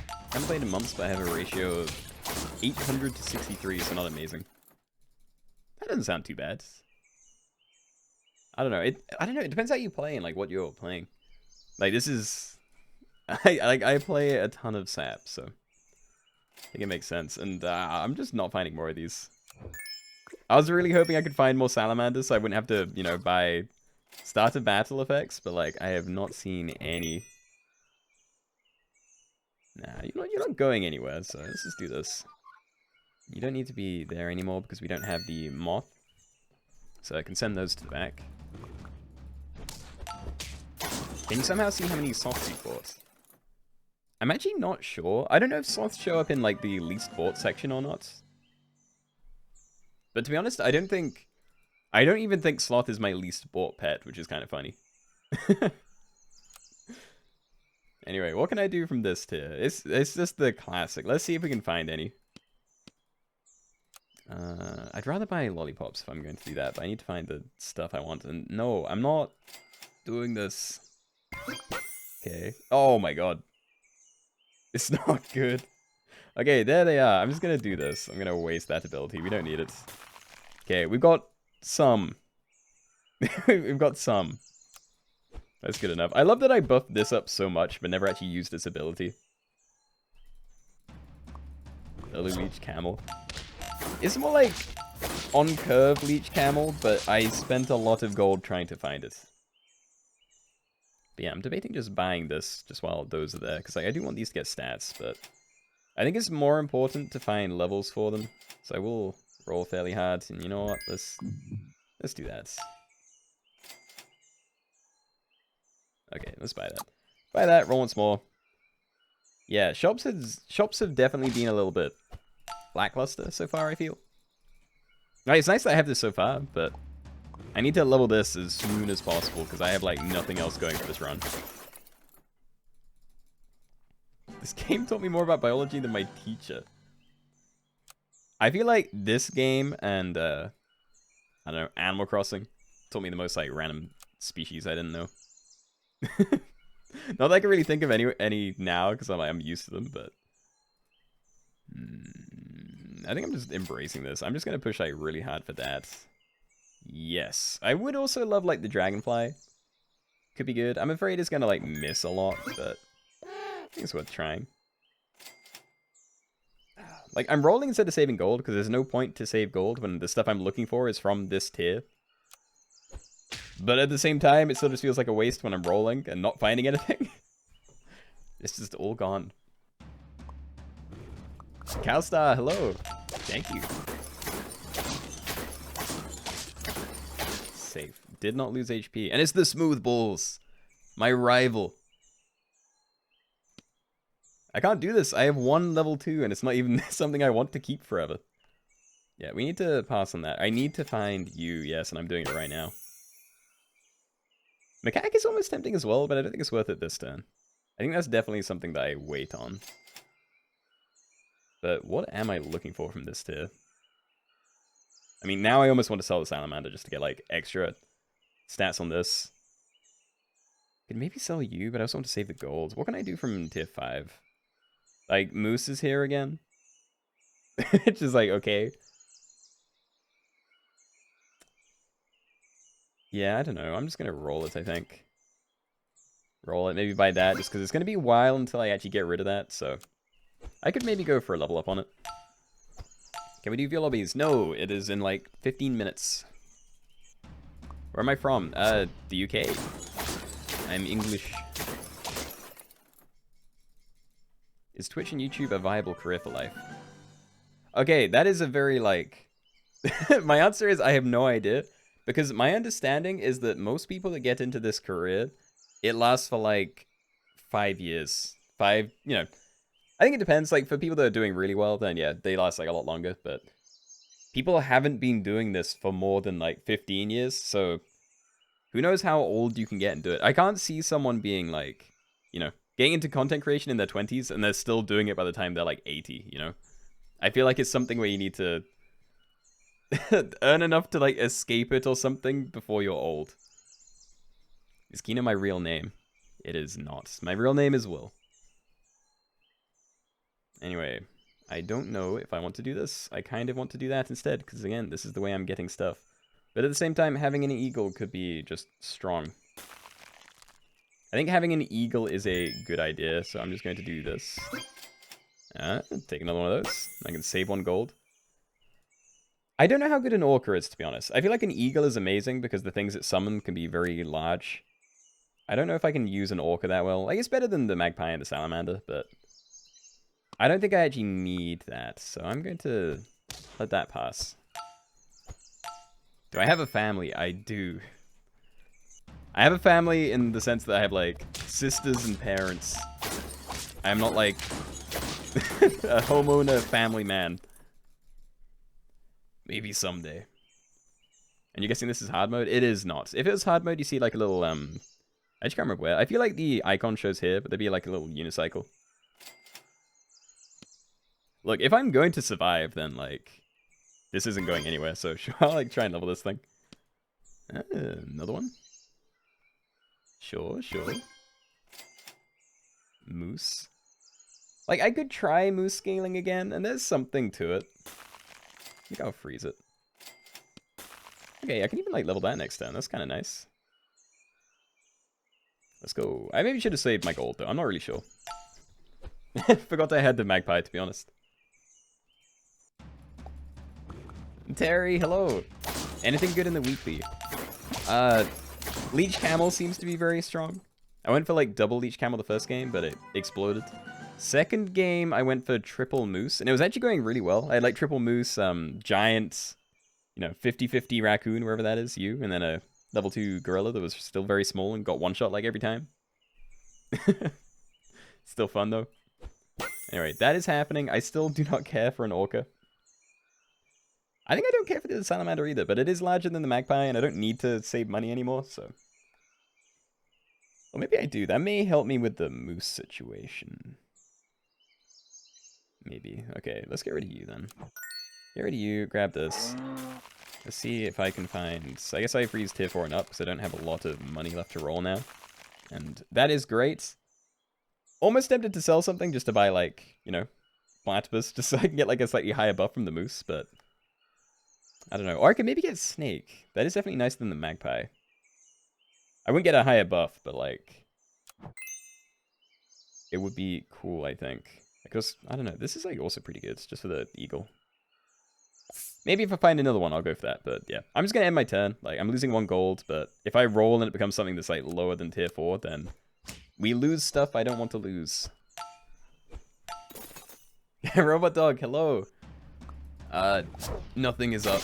I haven't played in months, but I have a ratio of 800 to 63, so not amazing. That doesn't sound too bad. I don't know. I don't know. It depends how you play and like what you're playing. Like this is, I play a ton of sap, so I think it makes sense. And I'm just not finding more of these. I was really hoping I could find more salamanders, so I wouldn't have to, you know, buy starter battle effects. But like, I have not seen any. Nah, you're not going anywhere. So let's just do this. You don't need to be there anymore because we don't have the moth. So I can send those to the back. Can you somehow see how many sloths you bought? I'm actually not sure. I don't know if sloths show up in like the least bought section or not. But to be honest, I don't even think sloth is my least bought pet, which is kind of funny. Anyway, what can I do from this tier? It's just the classic. Let's see if we can find any. I'd rather buy lollipops if I'm going to do that, but I need to find the stuff I want. And no, I'm not doing this. Okay. Oh my god. It's not good. Okay, there they are. I'm just gonna do this. I'm gonna waste that ability. We don't need it. Okay, we've got some. We've got some. That's good enough. I love that I buffed this up so much, but never actually used its ability. Early Leech Camel. It's more like on curve Leech Camel, but I spent a lot of gold trying to find it. But yeah, I'm debating just buying this just while those are there, because like, I do want these to get stats, but I think it's more important to find levels for them. So I will roll fairly hard, and you know what? Let's do that. Okay, let's buy that. Buy that, roll once more. Yeah, shops have definitely been a little bit lackluster so far, I feel. Right, it's nice that I have this so far, but I need to level this as soon as possible because I have like nothing else going for this run. This game taught me more about biology than my teacher. I feel like this game and I don't know, Animal Crossing taught me the most like random species I didn't know. Not that I can really think of any now because I'm used to them, but I think I'm just embracing this. I'm just gonna push like really hard for that. Yes, I would also love like the dragonfly. Could be good. I'm afraid it's gonna like miss a lot, but I think it's worth trying. Like I'm rolling instead of saving gold because there's no point to save gold when the stuff I'm looking for is from this tier. But at the same time, it sort of feels like a waste when I'm rolling and not finding anything. It's just all gone. Cowstar, hello. Thank you. Safe. Did not lose HP. And it's the smooth balls. My rival. I can't do this. I have one level 2 and it's not even something I want to keep forever. Yeah, we need to pass on that. I need to find you, yes, and I'm doing it right now. Mechanic is almost tempting as well, but I don't think it's worth it this turn. I think that's definitely something that I wait on. But what am I looking for from this tier? I mean, now I almost want to sell the salamander just to get, like, extra stats on this. Could maybe sell you, but I also want to save the gold. What can I do from tier 5? Like, Moose is here again? It's just like, okay. Yeah, I don't know. I'm just going to roll it, I think. Roll it, maybe buy that, just because it's going to be a while until I actually get rid of that, so... I could maybe go for a level up on it. Can we do view lobbies? No, it is in like 15 minutes. Where am I from? The UK. I'm English. Is Twitch and YouTube a viable career for life? Okay, that is a very like... My answer is I have no idea. Because my understanding is that most people that get into this career, it lasts for like 5 years. You know... I think it depends, like, for people that are doing really well, then yeah, they last, like, a lot longer, but people haven't been doing this for more than, like, 15 years, so who knows how old you can get and do it. I can't see someone being, like, you know, getting into content creation in their 20s, and they're still doing it by the time they're like 80, you know? I feel like it's something where you need to earn enough to like escape it or something before you're old. Is Keenoe my real name? It is not. My real name is Will. Anyway, I don't know if I want to do this. I kind of want to do that instead, because again, this is the way I'm getting stuff. But at the same time, having an eagle could be just strong. I think having an eagle is a good idea, so I'm just going to do this. Take another one of those. I can save 1 gold. I don't know how good an orca is, to be honest. I feel like an eagle is amazing because the things it summon can be very large. I don't know if I can use an orca that well. Like, it's better than the magpie and the salamander, but I don't think I actually need that, so I'm going to let that pass. Do I have a family? I do. I have a family in the sense that I have, like, sisters and parents. I'm not, like, a homeowner family man. Maybe someday. And you're guessing this is hard mode? It is not. If it was hard mode, you see, like, a little, I just can't remember where. I feel like the icon shows here, but there'd be, like, a little unicycle. Look, if I'm going to survive, then, like, this isn't going anywhere, so sure, I'll, like, try and level this thing. Another one? Sure. Moose. Like, I could try moose scaling again, and there's something to it. I think I'll freeze it. Okay, I can even, like, level that next turn. That's kind of nice. Let's go. I maybe should have saved my gold, though. I'm not really sure. Forgot I had the magpie, to be honest. Terry, hello. Anything good in the weekly? Leech Camel seems to be very strong. I went for like double Leech Camel the first game, but it exploded. Second game, I went for triple Moose, and it was actually going really well. I had like triple Moose, giant, you know, 50-50 raccoon, wherever that is, you, and then a level 2 gorilla that was still very small and got one shot like every time. Still fun though. Anyway, that is happening. I still do not care for an orca. I think I don't care for the salamander either, but it is larger than the magpie, and I don't need to save money anymore, so. Or maybe I do. That may help me with the moose situation. Maybe. Okay, let's get rid of you then. Get rid of you, grab this. Let's see if I can find... So I guess I freeze tier 4 and up, because I don't have a lot of money left to roll now. And that is great. Almost tempted to sell something just to buy, like, you know, platypus, just so I can get, like, a slightly higher buff from the moose, but... I don't know. Or I could maybe get snake. That is definitely nicer than the magpie. I wouldn't get a higher buff, but, like... it would be cool, I think. Because, I don't know, this is, like, also pretty good, just for the eagle. Maybe if I find another one, I'll go for that, but yeah. I'm just gonna end my turn. Like, I'm losing 1 gold, but if I roll and it becomes something that's, like, lower than tier 4, then we lose stuff I don't want to lose. Robot Dog, hello! Nothing is up.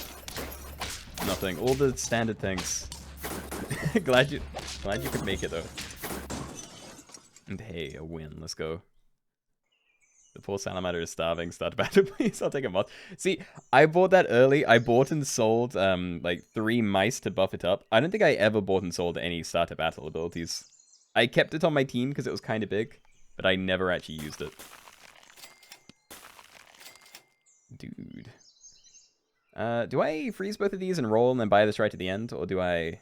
Nothing. All the standard things. glad you could make it, though. And hey, a win. Let's go. The poor salamander is starving. Start battle, please. I'll take a moth. See, I bought that early. I bought and sold, like, 3 mice to buff it up. I don't think I ever bought and sold any starter battle abilities. I kept it on my team because it was kind of big, but I never actually used it. Dude. Do I freeze both of these and roll and then buy this right at the end? Or do I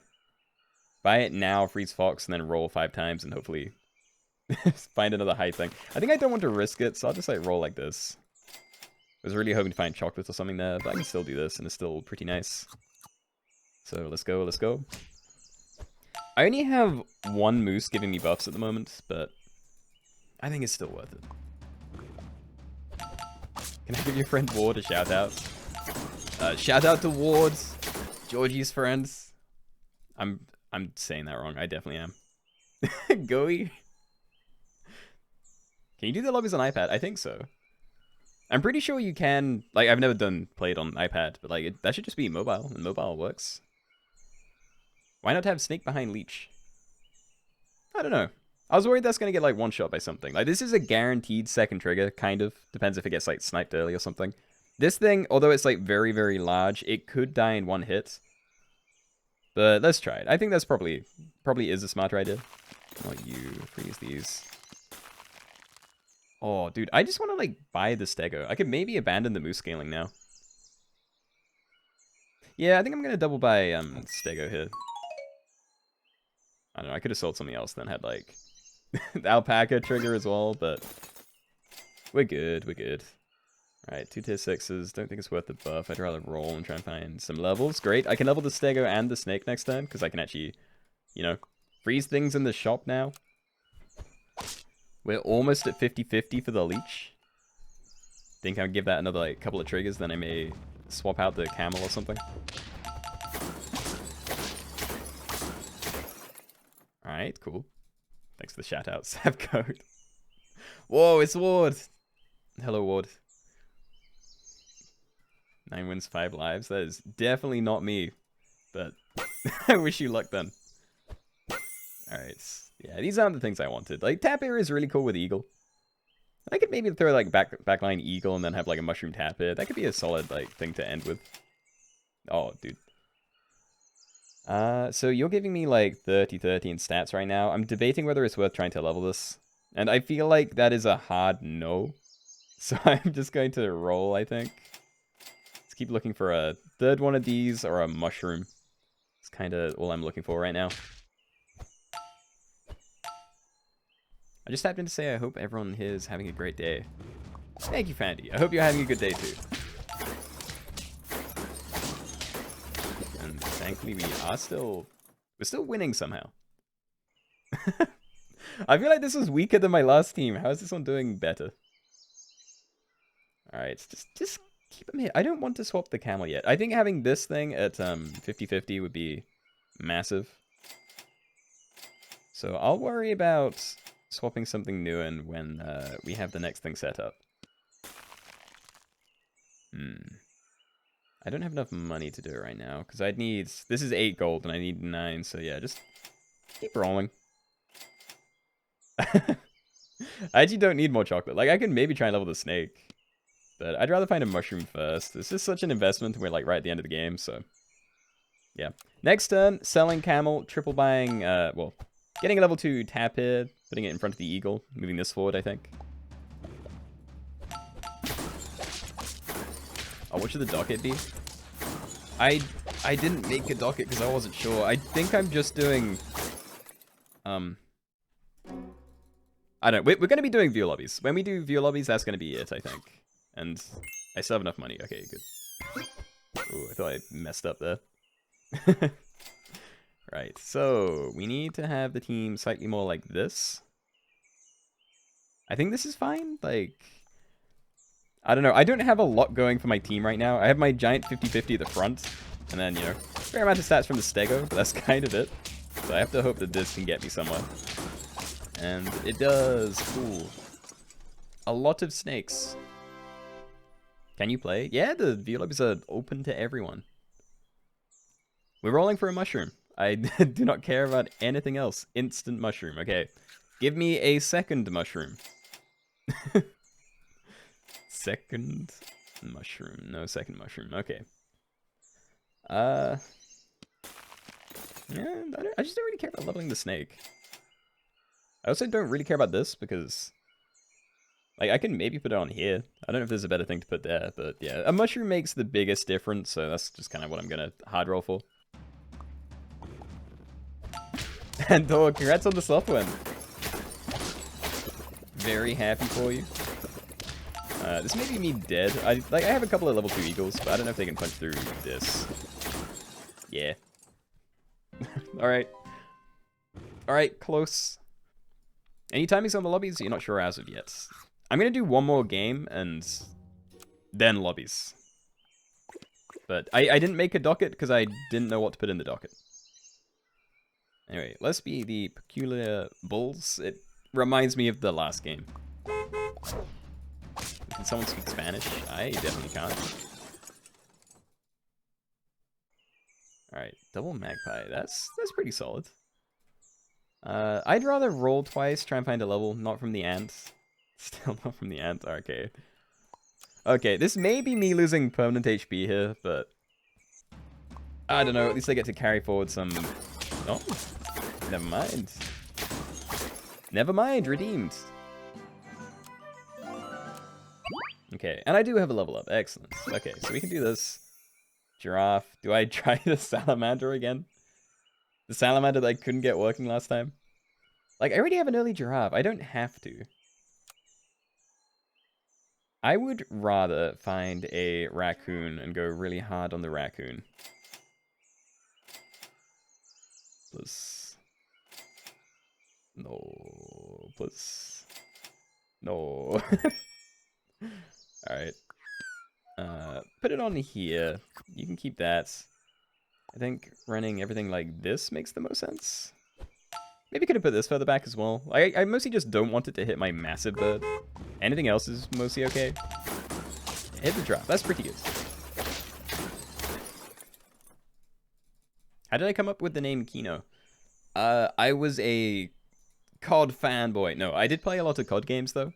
buy it now, freeze Fox, and then roll 5 times and hopefully find another high thing? I think I don't want to risk it, so I'll just like roll like this. I was really hoping to find chocolate or something there, but I can still do this and it's still pretty nice. So let's go, let's go. I only have 1 moose giving me buffs at the moment, but I think it's still worth it. Can I give your friend Ward a shout out? Shout out to Ward, Georgie's friends. I'm saying that wrong. I definitely am. Goey. Can you do the lobbies on iPad? I think so. I'm pretty sure you can. Like, I've never played on iPad, but like that should just be mobile, and mobile works. Why not have Snake behind Leech? I don't know. I was worried that's gonna get like one shot by something. Like, this is a guaranteed second trigger, kind of. Depends if it gets like sniped early or something. This thing, although it's like very, very large, it could die in 1 hit. But let's try it. I think that's probably is a smarter idea. Not you. Freeze these. Oh, dude, I just want to, like, buy the stego. I could maybe abandon the moose scaling now. Yeah, I think I'm going to double buy stego here. I don't know, I could have sold something else, then had, like, the alpaca trigger as well, but we're good, we're good. Alright, 2 tier 6s. Don't think it's worth the buff. I'd rather roll and try and find some levels. Great, I can level the stego and the snake next turn, because I can actually, you know, freeze things in the shop now. We're almost at 50-50 for the leech. Think I'll give that another like couple of triggers, then I may swap out the camel or something. Alright, cool. Thanks for the shout out, Sap Code. Whoa, it's Ward! Hello, Ward. 9 wins, 5 lives. That is definitely not me. But I wish you luck then. Alright. Yeah, these aren't the things I wanted. Like, Tapir is really cool with Eagle. I could maybe throw, like, backline Eagle and then have, like, a Mushroom Tapir. That could be a solid, like, thing to end with. Oh, dude. So you're giving me, like, 30-30 in stats right now. I'm debating whether it's worth trying to level this. And I feel like that is a hard no. So I'm just going to roll, I think. Let's keep looking for a third one of these or a Mushroom. It's kind of all I'm looking for right now. I just tapped in to say I hope everyone here is having a great day. Thank you, Fandy. I hope you're having a good day too. And thankfully we're still winning somehow. I feel like this was weaker than my last team. How is this one doing better? Alright, just keep him here. I don't want to swap the camel yet. I think having this thing at 50-50 would be massive. So I'll worry about swapping something new in when we have the next thing set up. I don't have enough money to do it right now, because I'd need... This is 8 gold, and I need 9, so yeah, just keep rolling. I actually don't need more chocolate. Like, I could maybe try and level the snake, but I'd rather find a mushroom first. It's just such an investment, and we're, like, right at the end of the game, so... Yeah. Next turn, selling camel, triple buying, well... Getting a level 2 Tapir, putting it in front of the eagle, moving this forward, I think. Oh, what should the docket be? I didn't make a docket because I wasn't sure. I think I'm just doing... I don't know. We're going to be doing view lobbies. When we do view lobbies, that's going to be it, I think. And I still have enough money. Okay, good. Ooh, I thought I messed up there. Right, so we need to have the team slightly more like this. I think this is fine. Like, I don't know. I don't have a lot going for my team right now. I have my giant 50-50 at the front. And then, you know, fair amount of stats from the stego, but that's kind of it. So I have to hope that this can get me somewhere. And it does. Cool. A lot of snakes. Can you play? Yeah, the view lobbies are open to everyone. We're rolling for a mushroom. I do not care about anything else. Instant mushroom. Okay. Give me a second mushroom. Second mushroom. No second mushroom. Okay. Yeah, I just don't really care about leveling the snake. I also don't really care about this because... Like, I can maybe put it on here. I don't know if there's a better thing to put there, but yeah. A mushroom makes the biggest difference, so that's just kind of what I'm going to hard roll for. And oh, congrats on the soft win. Very happy for you. This may be me dead. I have a couple of level 2 eagles, but I don't know if they can punch through this. Yeah. Alright. Alright, close. Any timings on the lobbies? You're not sure as of yet. I'm going to do one more game and then lobbies. But I didn't make a docket because I didn't know what to put in the docket. Anyway, let's be the peculiar bulls. It reminds me of the last game. Can someone speak Spanish? I definitely can't. Alright, double magpie. That's pretty solid. I'd rather roll twice, try and find a level, not from the ant. Still not from the ant, okay. Okay, this may be me losing permanent HP here, but... I don't know, at least I get to carry forward some... Oh, never mind. Never mind, redeemed. Okay, and I do have a level up. Excellent. Okay, so we can do this. Giraffe. Do I try the salamander again? The salamander that I couldn't get working last time? Like, I already have an early giraffe. I don't have to. I would rather find a raccoon and go really hard on the raccoon. Plus. No. Plus. No. Alright. Put it on here. You can keep that. I think running everything like this makes the most sense. Maybe could have put this further back as well. I mostly just don't want it to hit my massive bird. Anything else is mostly okay. Hit the drop. That's pretty good. How did I come up with the name Keenoe? I was a COD fanboy. No, I did play a lot of COD games though.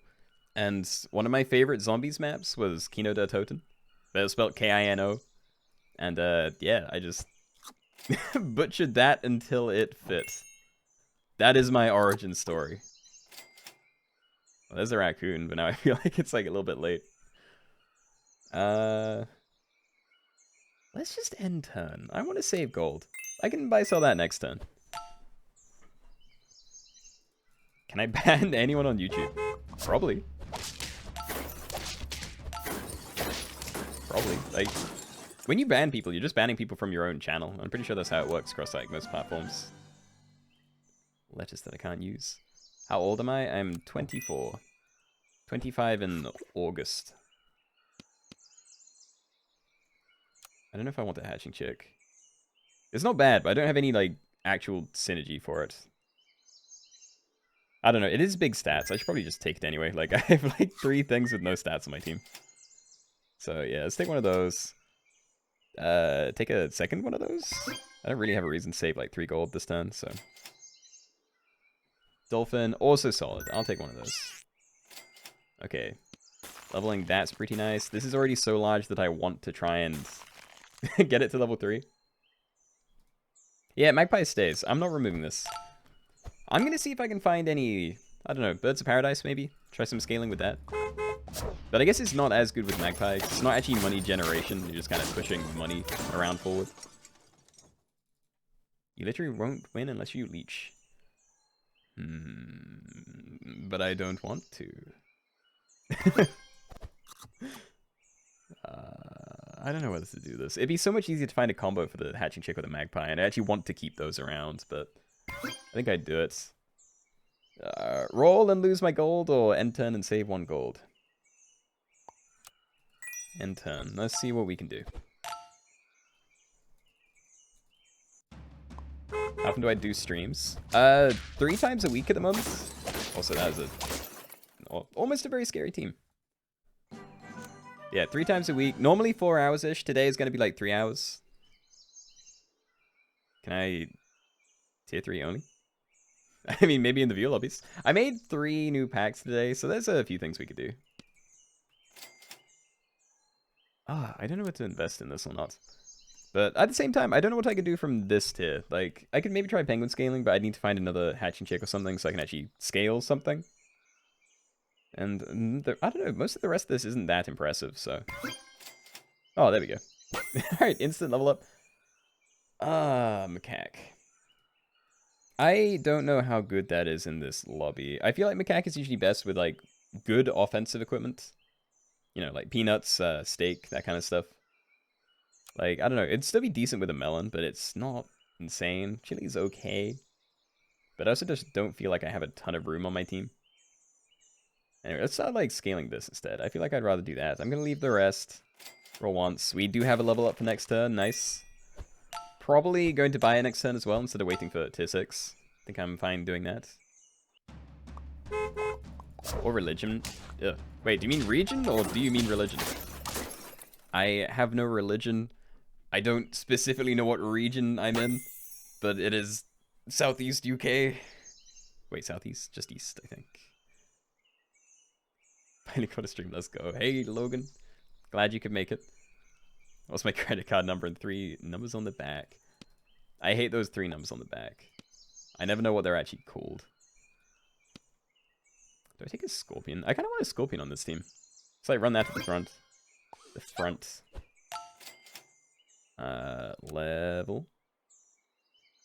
And one of my favorite zombies maps was Keenoe der Toten. That was spelled K-I-N-O. And yeah, I just butchered that until it fit. That is my origin story. Well, there's a raccoon, but now I feel like it's like a little bit late. Let's just end turn. I want to save gold. I can buy sell that next turn. Can I ban anyone on YouTube? Probably. Probably. Like, when you ban people, you're just banning people from your own channel. I'm pretty sure that's how it works across like most platforms. Letters that I can't use. How old am I? I'm 24. 25 in August. I don't know if I want the hatching chick. It's not bad, but I don't have any like actual synergy for it. I don't know. It is big stats. I should probably just take it anyway. Like, I have like 3 things with no stats on my team. So yeah, let's take one of those. Take a second one of those. I don't really have a reason to save like 3 gold this turn, so. Dolphin, also solid. I'll take one of those. Okay. Leveling, that's pretty nice. This is already so large that I want to try and get it to level 3. Yeah, Magpie stays. I'm not removing this. I'm going to see if I can find any, I don't know, Birds of Paradise maybe? Try some scaling with that. But I guess it's not as good with Magpie. It's not actually money generation. You're just kind of pushing money around forward. You literally won't win unless you leech. But I don't want to. I don't know whether to do this. It'd be so much easier to find a combo for the hatching chick with a magpie, and I actually want to keep those around, but I think I'd do it. Roll and lose my gold, or end turn and save 1 gold? End turn. Let's see what we can do. How often do I do streams? 3 times a week at the moment. Also, that is almost a very scary team. Yeah, 3 times a week. Normally 4 hours-ish. Today is going to be like 3 hours. Can I... Tier 3 only? I mean, maybe in the view lobbies. I made 3 new packs today, so there's a few things we could do. I don't know what to invest in this or not. But at the same time, I don't know what I could do from this tier. Like, I could maybe try penguin scaling, but I'd need to find another hatching chick or something so I can actually scale something. And I don't know, most of the rest of this isn't that impressive, so... Oh, there we go. Alright, instant level up. Macaque. I don't know how good that is in this lobby. I feel like Macaque is usually best with, like, good offensive equipment. You know, like peanuts, steak, that kind of stuff. Like, I don't know, it'd still be decent with a melon, but it's not insane. Chili's okay. But I also just don't feel like I have a ton of room on my team. Anyway, let's start, like, scaling this instead. I feel like I'd rather do that. I'm going to leave the rest. Roll once. We do have a level up for next turn. Nice. Probably going to buy it next turn as well, instead of waiting for tier 6. I think I'm fine doing that. Or religion. Ugh. Wait, do you mean region, or do you mean religion? I have no religion. I don't specifically know what region I'm in, but it is Southeast UK. Wait, Southeast? Just East, I think. Finally got a stream, let's go. Hey, Logan. Glad you could make it. What's my credit card number and 3 numbers on the back? I hate those 3 numbers on the back. I never know what they're actually called. Do I take a scorpion? I kind of want a scorpion on this team. Let's like run that to the front. The front. Level.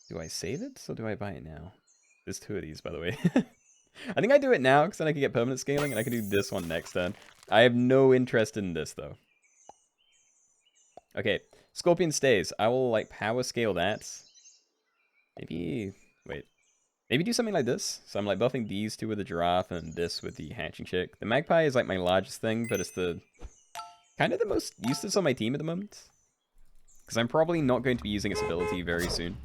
Do I save it or do I buy it now? There's 2 of these, by the way. I think I do it now because then I can get permanent scaling and I can do this one next turn. I have no interest in this though. Okay, Scorpion stays. I will like power scale that. Maybe, wait. Maybe do something like this. So I'm like buffing these 2 with the giraffe and this with the hatching chick. The magpie is like my largest thing, but it's the kind of the most useless on my team at the moment. Because I'm probably not going to be using its ability very soon.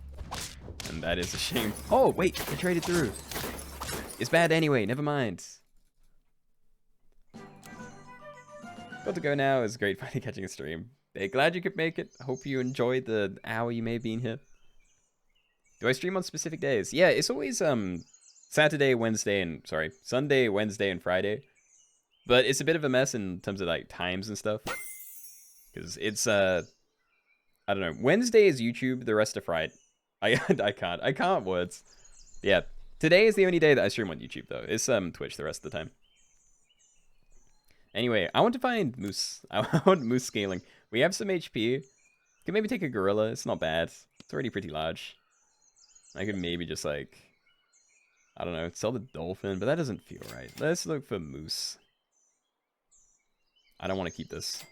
And that is a shame. Oh, wait, I traded through. It's bad anyway, never mind. Got to go now. It's great finally catching a stream. Hey, glad you could make it. Hope you enjoyed the hour you may have been here. Do I stream on specific days? Yeah, it's always Saturday, Wednesday, and sorry, Sunday, Wednesday, and Friday. But it's a bit of a mess in terms of like times and stuff. Because it's I don't know. Wednesday is YouTube, the rest are Friday. I can't words. Yeah. Today is the only day that I stream on YouTube though. It's Twitch the rest of the time. Anyway, I want to find moose. I want moose scaling. We have some HP. Can maybe take a gorilla. It's not bad. It's already pretty large. I could maybe just like, I don't know, sell the dolphin, but that doesn't feel right. Let's look for moose. I don't want to keep this.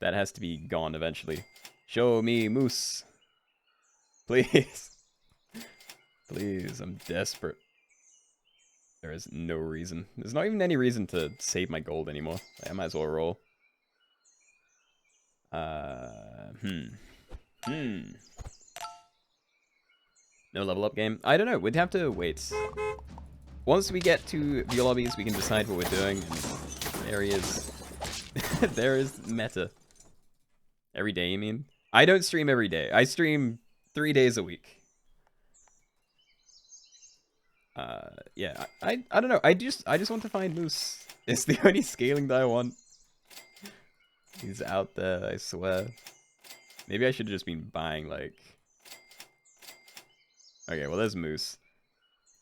That has to be gone eventually. Show me moose. Please. Please, I'm desperate. There is no reason. There's not even any reason to save my gold anymore. I might as well roll. No level up game? I don't know. We'd have to wait. Once we get to the lobbies, we can decide what we're doing. And there he is. There is meta. Every day, you mean? I don't stream every day. I stream 3 days a week. Yeah, I don't know. I just want to find moose. It's the only scaling that I want. He's out there, I swear. Maybe I should have just been buying like. Okay, well there's moose.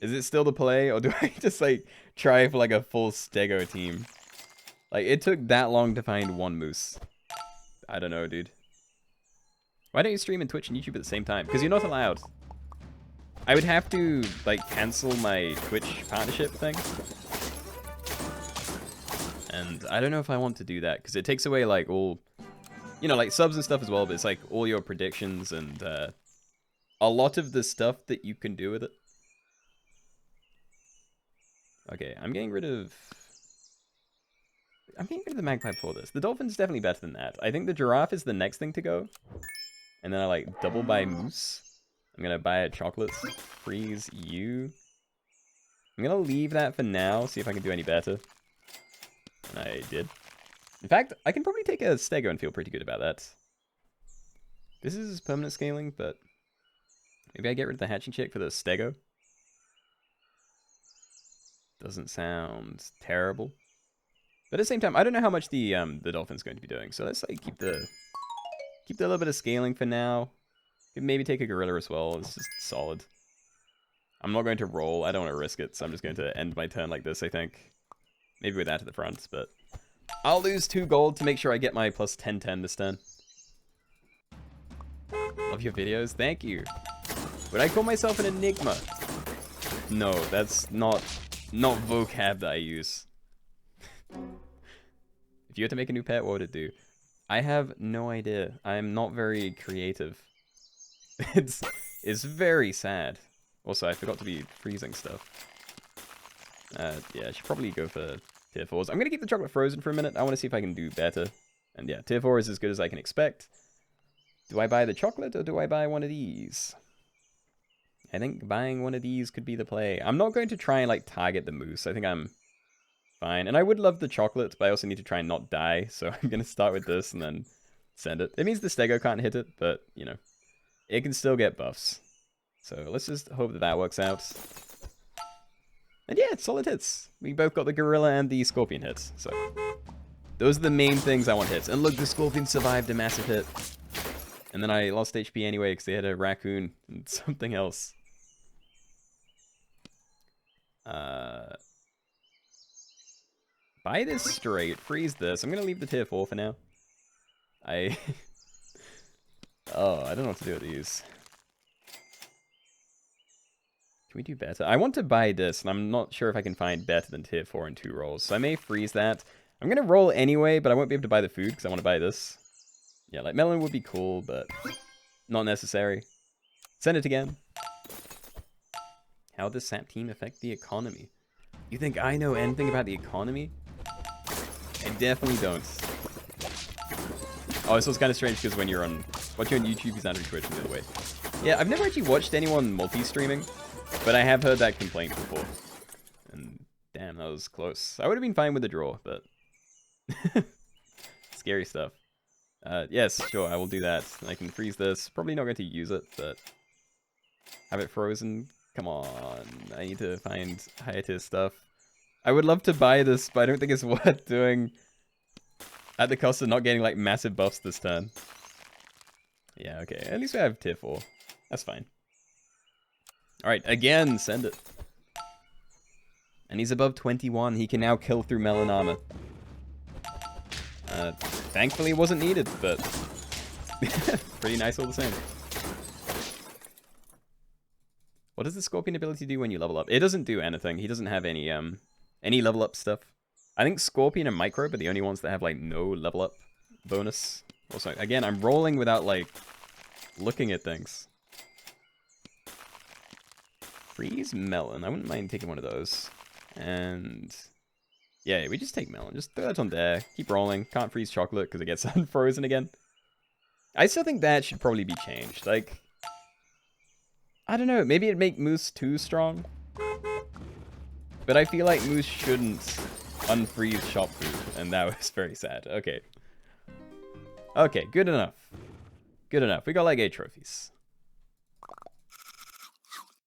Is it still the play, or do I just like try for like a full stego team? Like it took that long to find 1 moose. I don't know, dude. Why don't you stream on Twitch and YouTube at the same time? Because you're not allowed. I would have to, like, cancel my Twitch partnership thing. And I don't know if I want to do that, because it takes away, like, all... You know, like, subs and stuff as well, but it's, like, all your predictions and, a lot of the stuff that you can do with it. Okay, I'm getting rid of the magpie for this. The dolphin's definitely better than that. I think the giraffe is the next thing to go. And then I, like, double buy moose. I'm gonna buy a chocolate, freeze you. I'm gonna leave that for now, see if I can do any better. And I did. In fact, I can probably take a stego and feel pretty good about that. This is permanent scaling, but maybe I get rid of the hatching chick for the stego. Doesn't sound terrible. But at the same time, I don't know how much the dolphin's going to be doing, so let's like keep the little bit of scaling for now. Maybe take a gorilla as well. It's just solid. I'm not going to roll. I don't want to risk it, so I'm just going to end my turn like this, I think. Maybe with that to the front, but... I'll lose 2 gold to make sure I get my plus 10/10 this turn. Love your videos. Thank you. Would I call myself an enigma? No, that's not vocab that I use. If you had to make a new pet, what would it do? I have no idea. I'm not very creative. It's very sad. Also, I forgot to be freezing stuff. Yeah, I should probably go for tier 4s. I'm going to keep the chocolate frozen for a minute. I want to see if I can do better. And yeah, tier 4 is as good as I can expect. Do I buy the chocolate or do I buy one of these? I think buying one of these could be the play. I'm not going to try and like target the moose. I think I'm fine. And I would love the chocolate, but I also need to try and not die. So I'm going to start with this and then send it. It means the stego can't hit it, but you know. It can still get buffs. So let's just hope that that works out. And yeah, solid hits. We both got the gorilla and the scorpion hits. So those are the main things I want hits. And look, the scorpion survived a massive hit. And then I lost HP anyway because they had a raccoon and something else. Buy this straight. Freeze this. I'm going to leave the tier 4 for now. Oh, I don't know what to do with these. Can we do better? I want to buy this, and I'm not sure if I can find better than tier 4 in 2 rolls. So I may freeze that. I'm going to roll anyway, but I won't be able to buy the food because I want to buy this. Yeah, like melon would be cool, but not necessary. Send it again. How does Sap Team affect the economy? You think I know anything about the economy? I definitely don't. Oh, so it's kind of strange because when you're on... Watching on YouTube is not on Twitch the other way. Yeah, I've never actually watched anyone multi-streaming, but I have heard that complaint before. And damn, that was close. I would have been fine with the draw, but... Scary stuff. Yes, sure, I will do that. I can freeze this. Probably not going to use it, but... Have it frozen? Come on. I need to find higher tier stuff. I would love to buy this, but I don't think it's worth doing at the cost of not getting, like, massive buffs this turn. Yeah, okay. At least we have tier 4. That's fine. Alright, again, send it. And he's above 21. He can now kill through melon armor. Thankfully it wasn't needed, but... pretty nice all the same. What does the Scorpion ability do when you level up? It doesn't do anything. He doesn't have any level up stuff. I think Scorpion and Microbe are the only ones that have, like, no level up bonus. Also, again, I'm rolling without, like, looking at things. Freeze melon. I wouldn't mind taking one of those. And... yeah, we just take melon. Just throw that on there. Keep rolling. Can't freeze chocolate because it gets unfrozen again. I still think that should probably be changed. Like... I don't know, maybe it'd make Moose too strong. But I feel like Moose shouldn't unfreeze shop food, and that was very sad. Okay. Okay, good enough. Good enough. We got like 8 trophies.